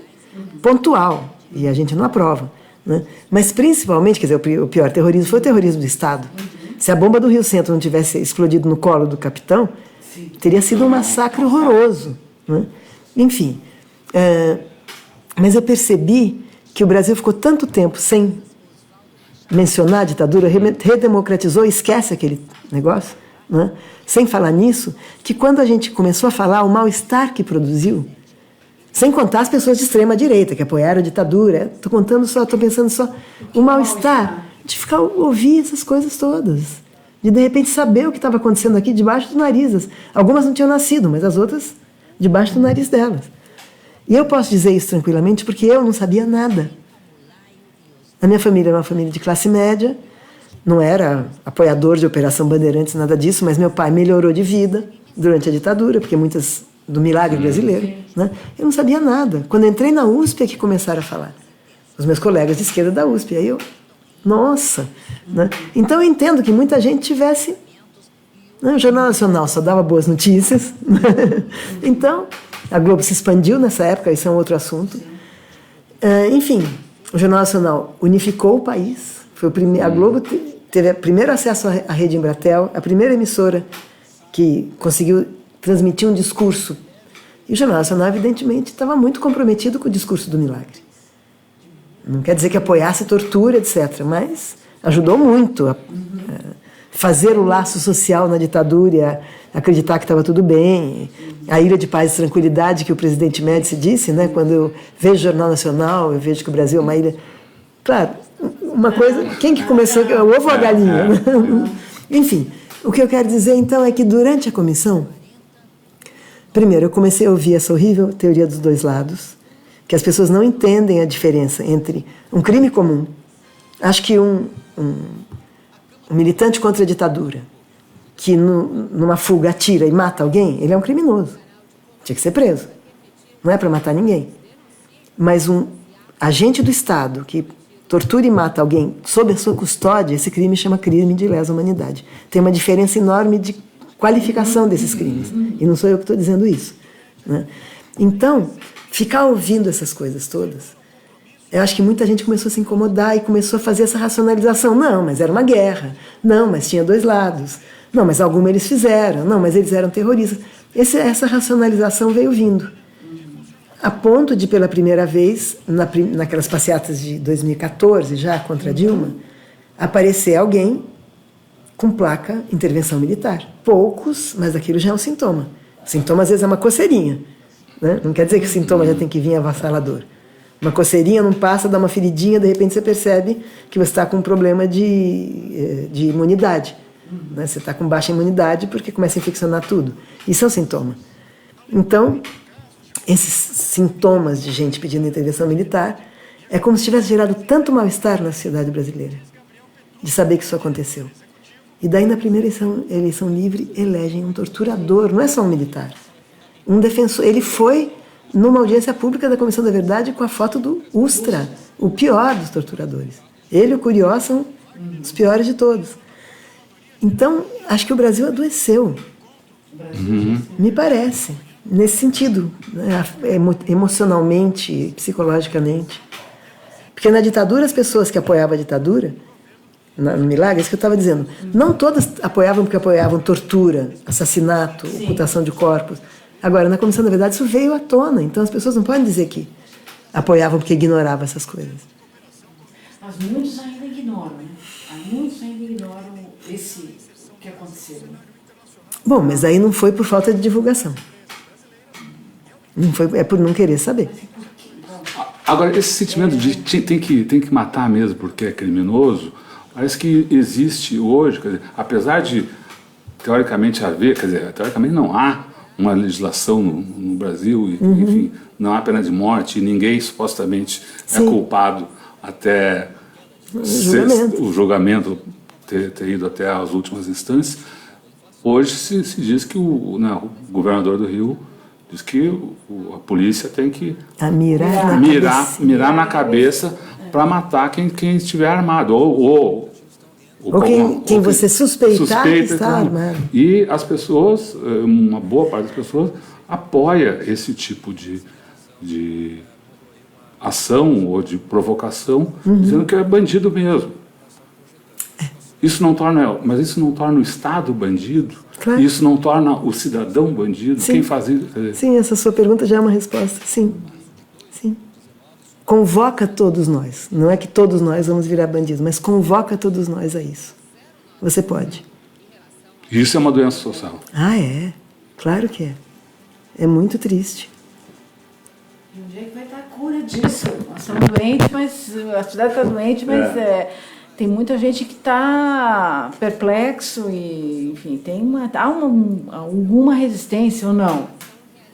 C: pontual, e a gente não aprova, né? Mas principalmente, quer dizer, o pior terrorismo foi o terrorismo do Estado. Se a bomba do Rio Centro não tivesse explodido no colo do capitão, teria sido um massacre horroroso, né? Enfim, mas eu percebi que o Brasil ficou tanto tempo sem mencionar a ditadura, redemocratizou, esquece aquele negócio, né? Sem falar nisso, que quando a gente começou a falar, o mal-estar que produziu, sem contar as pessoas de extrema-direita que apoiaram a ditadura, estou pensando só, o mal-estar de ouvir essas coisas todas, de repente saber o que estava acontecendo aqui debaixo do nariz. Algumas não tinham nascido, mas as outras debaixo do nariz delas. E eu posso dizer isso tranquilamente porque eu não sabia nada. A minha família era uma família de classe média, não era apoiador de Operação Bandeirantes, nada disso, mas meu pai melhorou de vida durante a ditadura, porque muitas do milagre brasileiro, né? Eu não sabia nada. Quando eu entrei na USP é que começaram a falar. Os meus colegas de esquerda da USP, aí eu, nossa, né? Então eu entendo que muita gente tivesse... Né? O Jornal Nacional só dava boas notícias, né? Então, a Globo se expandiu nessa época, isso é um outro assunto. Enfim, o Jornal Nacional unificou o país, foi a Globo teve o primeiro acesso à rede Embratel, a primeira emissora que conseguiu transmitir um discurso. E o Jornal Nacional, evidentemente, estava muito comprometido com o discurso do milagre. Não quer dizer que apoiasse tortura, etc., mas ajudou muito a fazer o laço social na ditadura, a acreditar que estava tudo bem. A ilha de paz e tranquilidade que o presidente Médici disse, né? Quando eu vejo o Jornal Nacional, eu vejo que o Brasil é uma ilha... Claro, uma coisa... Quem que começou? O ovo ou a galinha? Né? Enfim, o que eu quero dizer, então, é que durante a comissão, primeiro, eu comecei a ouvir essa horrível teoria dos dois lados, que as pessoas não entendem a diferença entre um crime comum. Acho que um militante contra a ditadura, que numa fuga atira e mata alguém, ele é um criminoso. Tinha que ser preso. Não é para matar ninguém. Mas um agente do Estado que tortura e mata alguém sob a sua custódia, esse crime chama crime de lesa humanidade. Tem uma diferença enorme de qualificação desses crimes. E não sou eu que estou dizendo isso, né? Então, ficar ouvindo essas coisas todas, eu acho que muita gente começou a se incomodar e começou a fazer essa racionalização. Não, mas era uma guerra. Não, mas tinha dois lados. Não, mas alguma eles fizeram. Não, mas eles eram terroristas. Essa racionalização veio vindo. A ponto de, pela primeira vez, naquelas passeatas de 2014, já contra Dilma, aparecer alguém com placa intervenção militar. Poucos, mas aquilo já é um sintoma. O sintoma às vezes é uma coceirinha, né? Não quer dizer que o sintoma já tem que vir avassalador. Uma coceirinha não passa, dá uma feridinha, de repente você percebe que você está com um problema de imunidade. Né? Você está com baixa imunidade porque começa a infeccionar tudo. Isso é um sintoma. Então, esses sintomas de gente pedindo intervenção militar é como se tivesse gerado tanto mal-estar na sociedade brasileira, de saber que isso aconteceu. E daí, na primeira eleição livre, elegem um torturador, não é só um militar, um defensor. Ele foi numa audiência pública da Comissão da Verdade com a foto do Ustra, o pior dos torturadores. Ele e o Curió são os piores de todos. Então, acho que o Brasil adoeceu. Me parece, nesse sentido, né? Emocionalmente, psicologicamente. Porque na ditadura, as pessoas que apoiavam a ditadura, no Milagre, é isso que eu estava dizendo, não todas apoiavam porque apoiavam tortura, assassinato, ocultação de corpos. Agora, na Comissão da Verdade, isso veio à tona, então as pessoas não podem dizer que apoiavam porque ignoravam essas coisas.
B: Mas muitos ainda ignoram, né? Muitos ainda ignoram o que aconteceu.
C: Bom, mas aí não foi por falta de divulgação. Não foi, é por não querer saber.
A: Agora, esse sentimento de tem que matar mesmo porque é criminoso, parece que existe hoje, quer dizer, apesar de teoricamente haver, quer dizer, teoricamente não há uma legislação no Brasil, e, enfim, não há pena de morte, e ninguém supostamente é culpado até o julgamento ter ido até as últimas instâncias. Hoje se diz que o governador do Rio diz que a polícia tem que mirar na cabeça para matar quem estiver armado, ou
C: quem você suspeitar que está armado.
A: E as pessoas, uma boa parte das pessoas, apoia esse tipo de ação ou de provocação, dizendo que é bandido mesmo. Isso não torna o Estado bandido?
C: Claro.
A: Isso não torna o cidadão bandido?
C: Sim.
A: Quem faz isso?
C: Sim, essa sua pergunta já é uma resposta. Sim. Convoca todos nós. Não é que todos nós vamos virar bandidos, mas convoca todos nós a isso. Você pode.
A: Isso é uma doença social.
C: Ah, é. Claro que é. É muito triste.
B: E onde é que vai estar a cura disso? Nós estamos doentes, mas a cidade está doente, mas tem muita gente que está perplexo e, enfim, há alguma resistência ou não?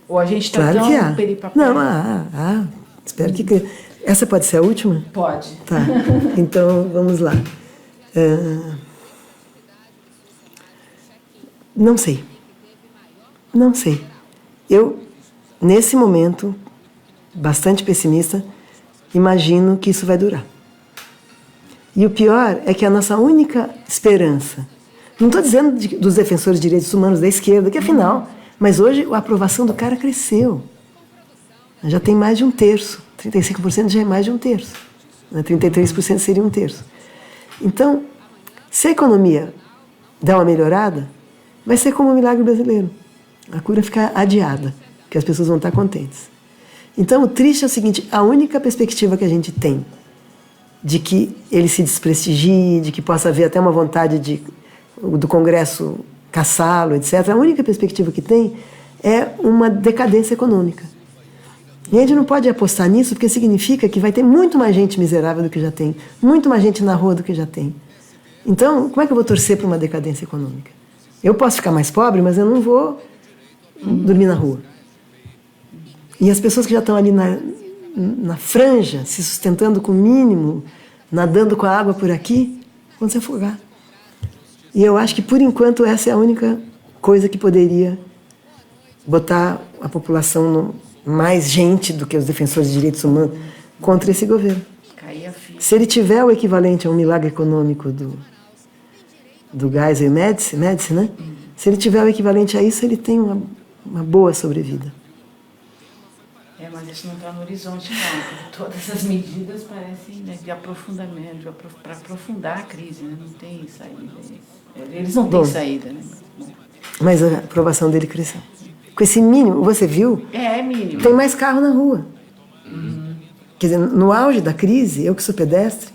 B: Ou a gente está tão peripapel?
C: Não, há. Espero que... Essa pode ser a última?
B: Pode.
C: Tá. Então, vamos lá. Não sei. Eu, nesse momento, bastante pessimista, imagino que isso vai durar. E o pior é que a nossa única esperança, não estou dizendo dos defensores de direitos humanos da esquerda, que afinal, mas hoje a aprovação do cara cresceu. Já tem mais de um terço. 35% já é mais de um terço. 33% seria um terço. Então, se a economia der uma melhorada, vai ser como o milagre brasileiro. A cura fica adiada, porque as pessoas vão estar contentes. Então, o triste é o seguinte, a única perspectiva que a gente tem de que ele se desprestigie, de que possa haver até uma vontade do Congresso caçá-lo, etc., a única perspectiva que tem é uma decadência econômica. E a gente não pode apostar nisso, porque significa que vai ter muito mais gente miserável do que já tem, muito mais gente na rua do que já tem. Então, como é que eu vou torcer para uma decadência econômica? Eu posso ficar mais pobre, mas eu não vou dormir na rua. E as pessoas que já estão ali na franja, se sustentando com o mínimo, nadando com a água por aqui, vão se afogar. E eu acho que, por enquanto, essa é a única coisa que poderia botar a população mais gente do que os defensores de direitos humanos contra esse governo. Se ele tiver o equivalente a um milagre econômico do Geisel e Médici, né? Se ele tiver o equivalente a isso, ele tem uma boa sobrevida.
B: Mas isso não está no horizonte, não. Todas as medidas parecem, né, de aprofundamento, para aprofundar a crise, né? Não tem saída. Eles não têm saída, né?
C: Mas a aprovação dele cresceu. Com esse mínimo, você viu?
B: É mínimo.
C: Tem mais carro na rua. Quer dizer, no auge da crise, eu que sou pedestre,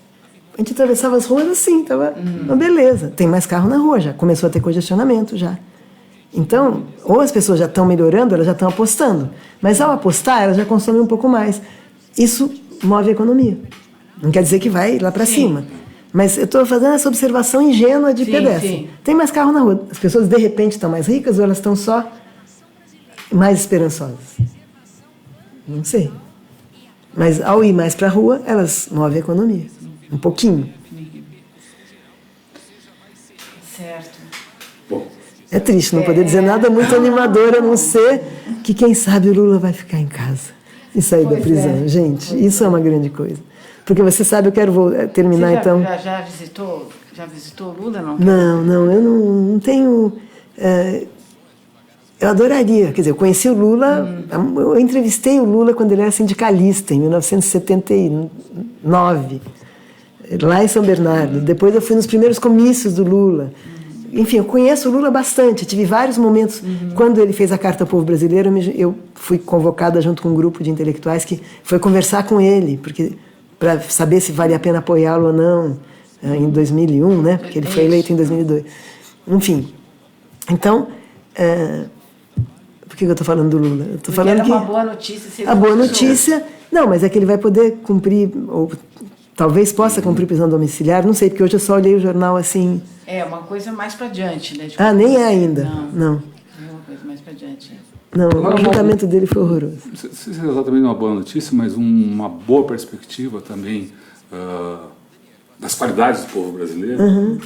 C: A gente atravessava as ruas assim, tava uma beleza. Tem mais carro na rua já, começou a ter congestionamento já. Então, ou as pessoas já estão melhorando, elas já estão apostando. Mas ao apostar, elas já consomem um pouco mais. Isso move a economia. Não quer dizer que vai lá para cima. Mas eu estou fazendo essa observação ingênua de pedestre.
B: Sim.
C: Tem mais carro na rua. As pessoas, de repente, estão mais ricas ou elas estão só mais esperançosas? Não sei. Mas ao ir mais para a rua, elas movem a economia. Um pouquinho.
B: Certo.
A: Bom,
C: É triste não poder dizer nada muito animador, a não ser que, quem sabe, o Lula vai ficar em casa e sair da prisão. Gente, isso é uma grande coisa. Porque você sabe, eu quero terminar, então...
B: Já visitou o Lula, não?
C: Não, eu não tenho... eu adoraria, quer dizer, eu conheci o Lula, eu entrevistei o Lula quando ele era sindicalista, em 1979, lá em São Bernardo. Depois eu fui nos primeiros comícios do Lula. Enfim, eu conheço o Lula bastante, tive vários momentos. Quando ele fez a Carta ao Povo Brasileiro, eu fui convocada junto com um grupo de intelectuais que foi conversar com ele, porque para saber se valia a pena apoiá-lo ou não, em 2001, né? Porque ele foi eleito em 2002. Enfim, então, por que eu estou falando do Lula? Eu estou falando
B: era
C: que
B: uma boa notícia.
C: a boa notícia, não, mas é que ele vai poder cumprir, ou talvez possa cumprir prisão domiciliar, não sei, porque hoje eu só olhei o jornal assim...
B: É, uma coisa mais para diante, né?
C: Nem é ainda, não.
B: É uma coisa mais para diante.
C: Não, o julgamento dele foi horroroso.
A: não sei se é exatamente uma boa notícia, mas uma boa perspectiva também das qualidades do povo brasileiro. Né?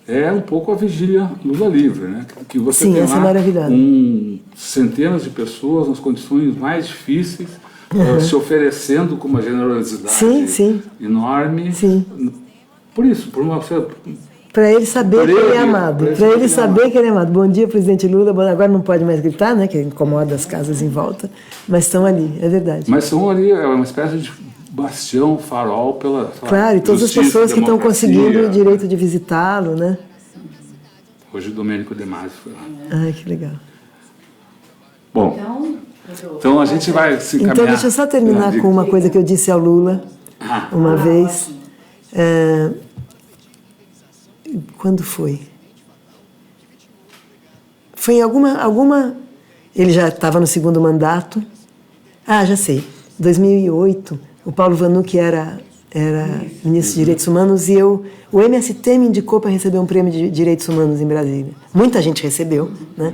A: É um pouco a vigília Lula livre, né? Que você
C: Sim,
A: tem
C: essa é
A: lá
C: maravilhosa.
A: Centenas de pessoas nas condições mais difíceis, se oferecendo com uma generosidade enorme.
C: Sim.
A: Por isso, por uma...
C: Para ele saber que ele é amado. Para ele saber que ele é amado. Bom dia, presidente Lula. Agora não pode mais gritar, né? Que incomoda as casas em volta. Mas estão ali, é verdade.
A: Mas são ali, é uma espécie de bastião, farol pela...
C: Claro, e todas as pessoas que estão conseguindo o direito de visitá-lo, né?
A: Hoje o Domênico De Masi foi lá.
C: Ai, que legal.
A: Bom, então a gente vai se encaminhar.
C: Então, deixa eu só terminar com uma coisa que eu disse ao Lula uma vez. Quando foi? Foi em alguma... Ele já estava no segundo mandato. Já sei. 2008, o Paulo Vanucchi era ministro de Direitos Humanos e o MST me indicou para receber um prêmio de Direitos Humanos em Brasília. Muita gente recebeu, né?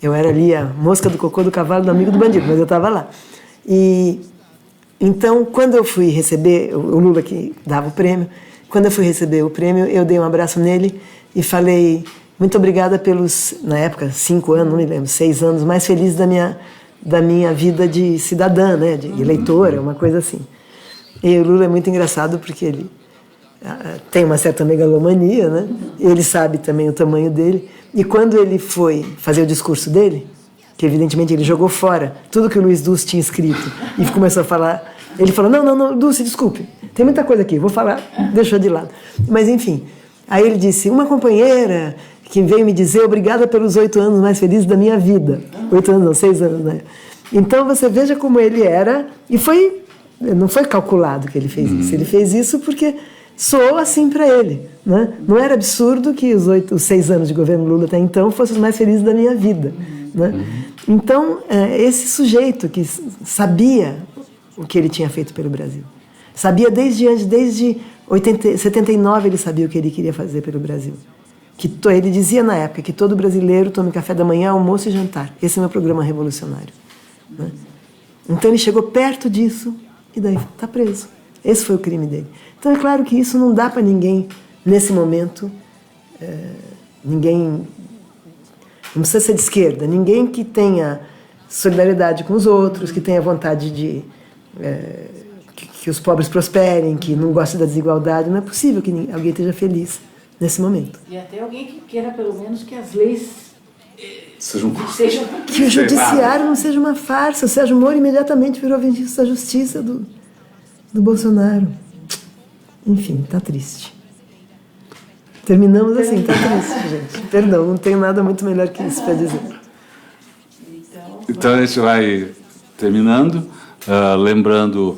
C: Eu era ali a mosca do cocô do cavalo do amigo do bandido, mas eu estava lá. E então, quando eu fui receber, o Lula que dava o prêmio, quando eu fui receber o prêmio, eu dei um abraço nele e falei: muito obrigada pelos, na época, 5 anos, não me lembro, 6 anos, mais felizes da minha vida de cidadã, né, de eleitora, uma coisa assim. E o Lula é muito engraçado porque ele tem uma certa megalomania, né? Ele sabe também o tamanho dele. E quando ele foi fazer o discurso dele, que evidentemente ele jogou fora tudo que o Luiz Dulce tinha escrito e começou a falar, ele falou: não, Dulce, desculpe, tem muita coisa aqui, vou falar, deixou de lado. Mas enfim, aí ele disse: uma companheira que veio me dizer obrigada pelos 8 anos mais felizes da minha vida. 8 anos não, 6 anos, né? Então você veja como ele era, e não foi calculado que ele fez isso, ele fez isso porque soou assim para ele, né? Não era absurdo que os 6 anos de governo Lula até então fossem os mais felizes da minha vida, né? Então, esse sujeito que sabia o que ele tinha feito pelo Brasil, sabia desde 79 ele sabia o que ele queria fazer pelo Brasil. Ele dizia na época que todo brasileiro tome café da manhã, almoço e jantar. Esse é o meu programa revolucionário, né? Então ele chegou perto disso e daí está preso. Esse foi o crime dele. Então é claro que isso não dá para ninguém, nesse momento, ninguém, não precisa ser de esquerda, ninguém que tenha solidariedade com os outros, que tenha vontade de que os pobres prosperem, que não goste da desigualdade. Não é possível que alguém esteja feliz nesse momento.
B: E até alguém que queira, pelo menos, que as leis
A: sejam
C: que o judiciário não seja uma farsa. O Sérgio Moro imediatamente virou ministro da Justiça do Bolsonaro. Enfim, está triste. Terminamos assim, está triste, gente. Perdão, não tenho nada muito melhor que isso para dizer.
A: Então a gente vai terminando, lembrando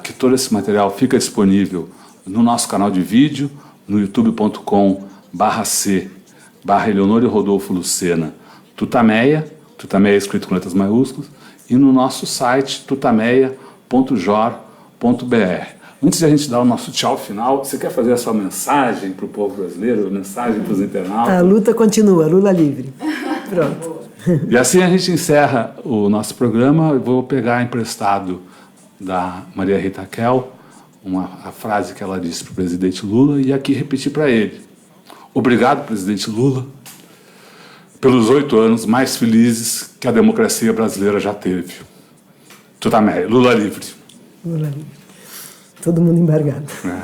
A: que todo esse material fica disponível no nosso canal de vídeo, no youtube.com/C/Eleonora e Rodolfo Lucena Tutameia é escrito com letras maiúsculas, e no nosso site tutameia.jor.br. Antes de a gente dar o nosso tchau final, você quer fazer a sua mensagem para o povo brasileiro, a mensagem para os internautas?
C: A luta continua, Lula livre. Pronto.
A: E assim a gente encerra o nosso programa. Eu vou pegar emprestado da Maria Rita Kell a frase que ela disse para o presidente Lula e aqui repetir para ele. Obrigado, presidente Lula, pelos 8 anos mais felizes que a democracia brasileira já teve. Lula livre.
C: Lula livre. Todo mundo embargado.
A: É.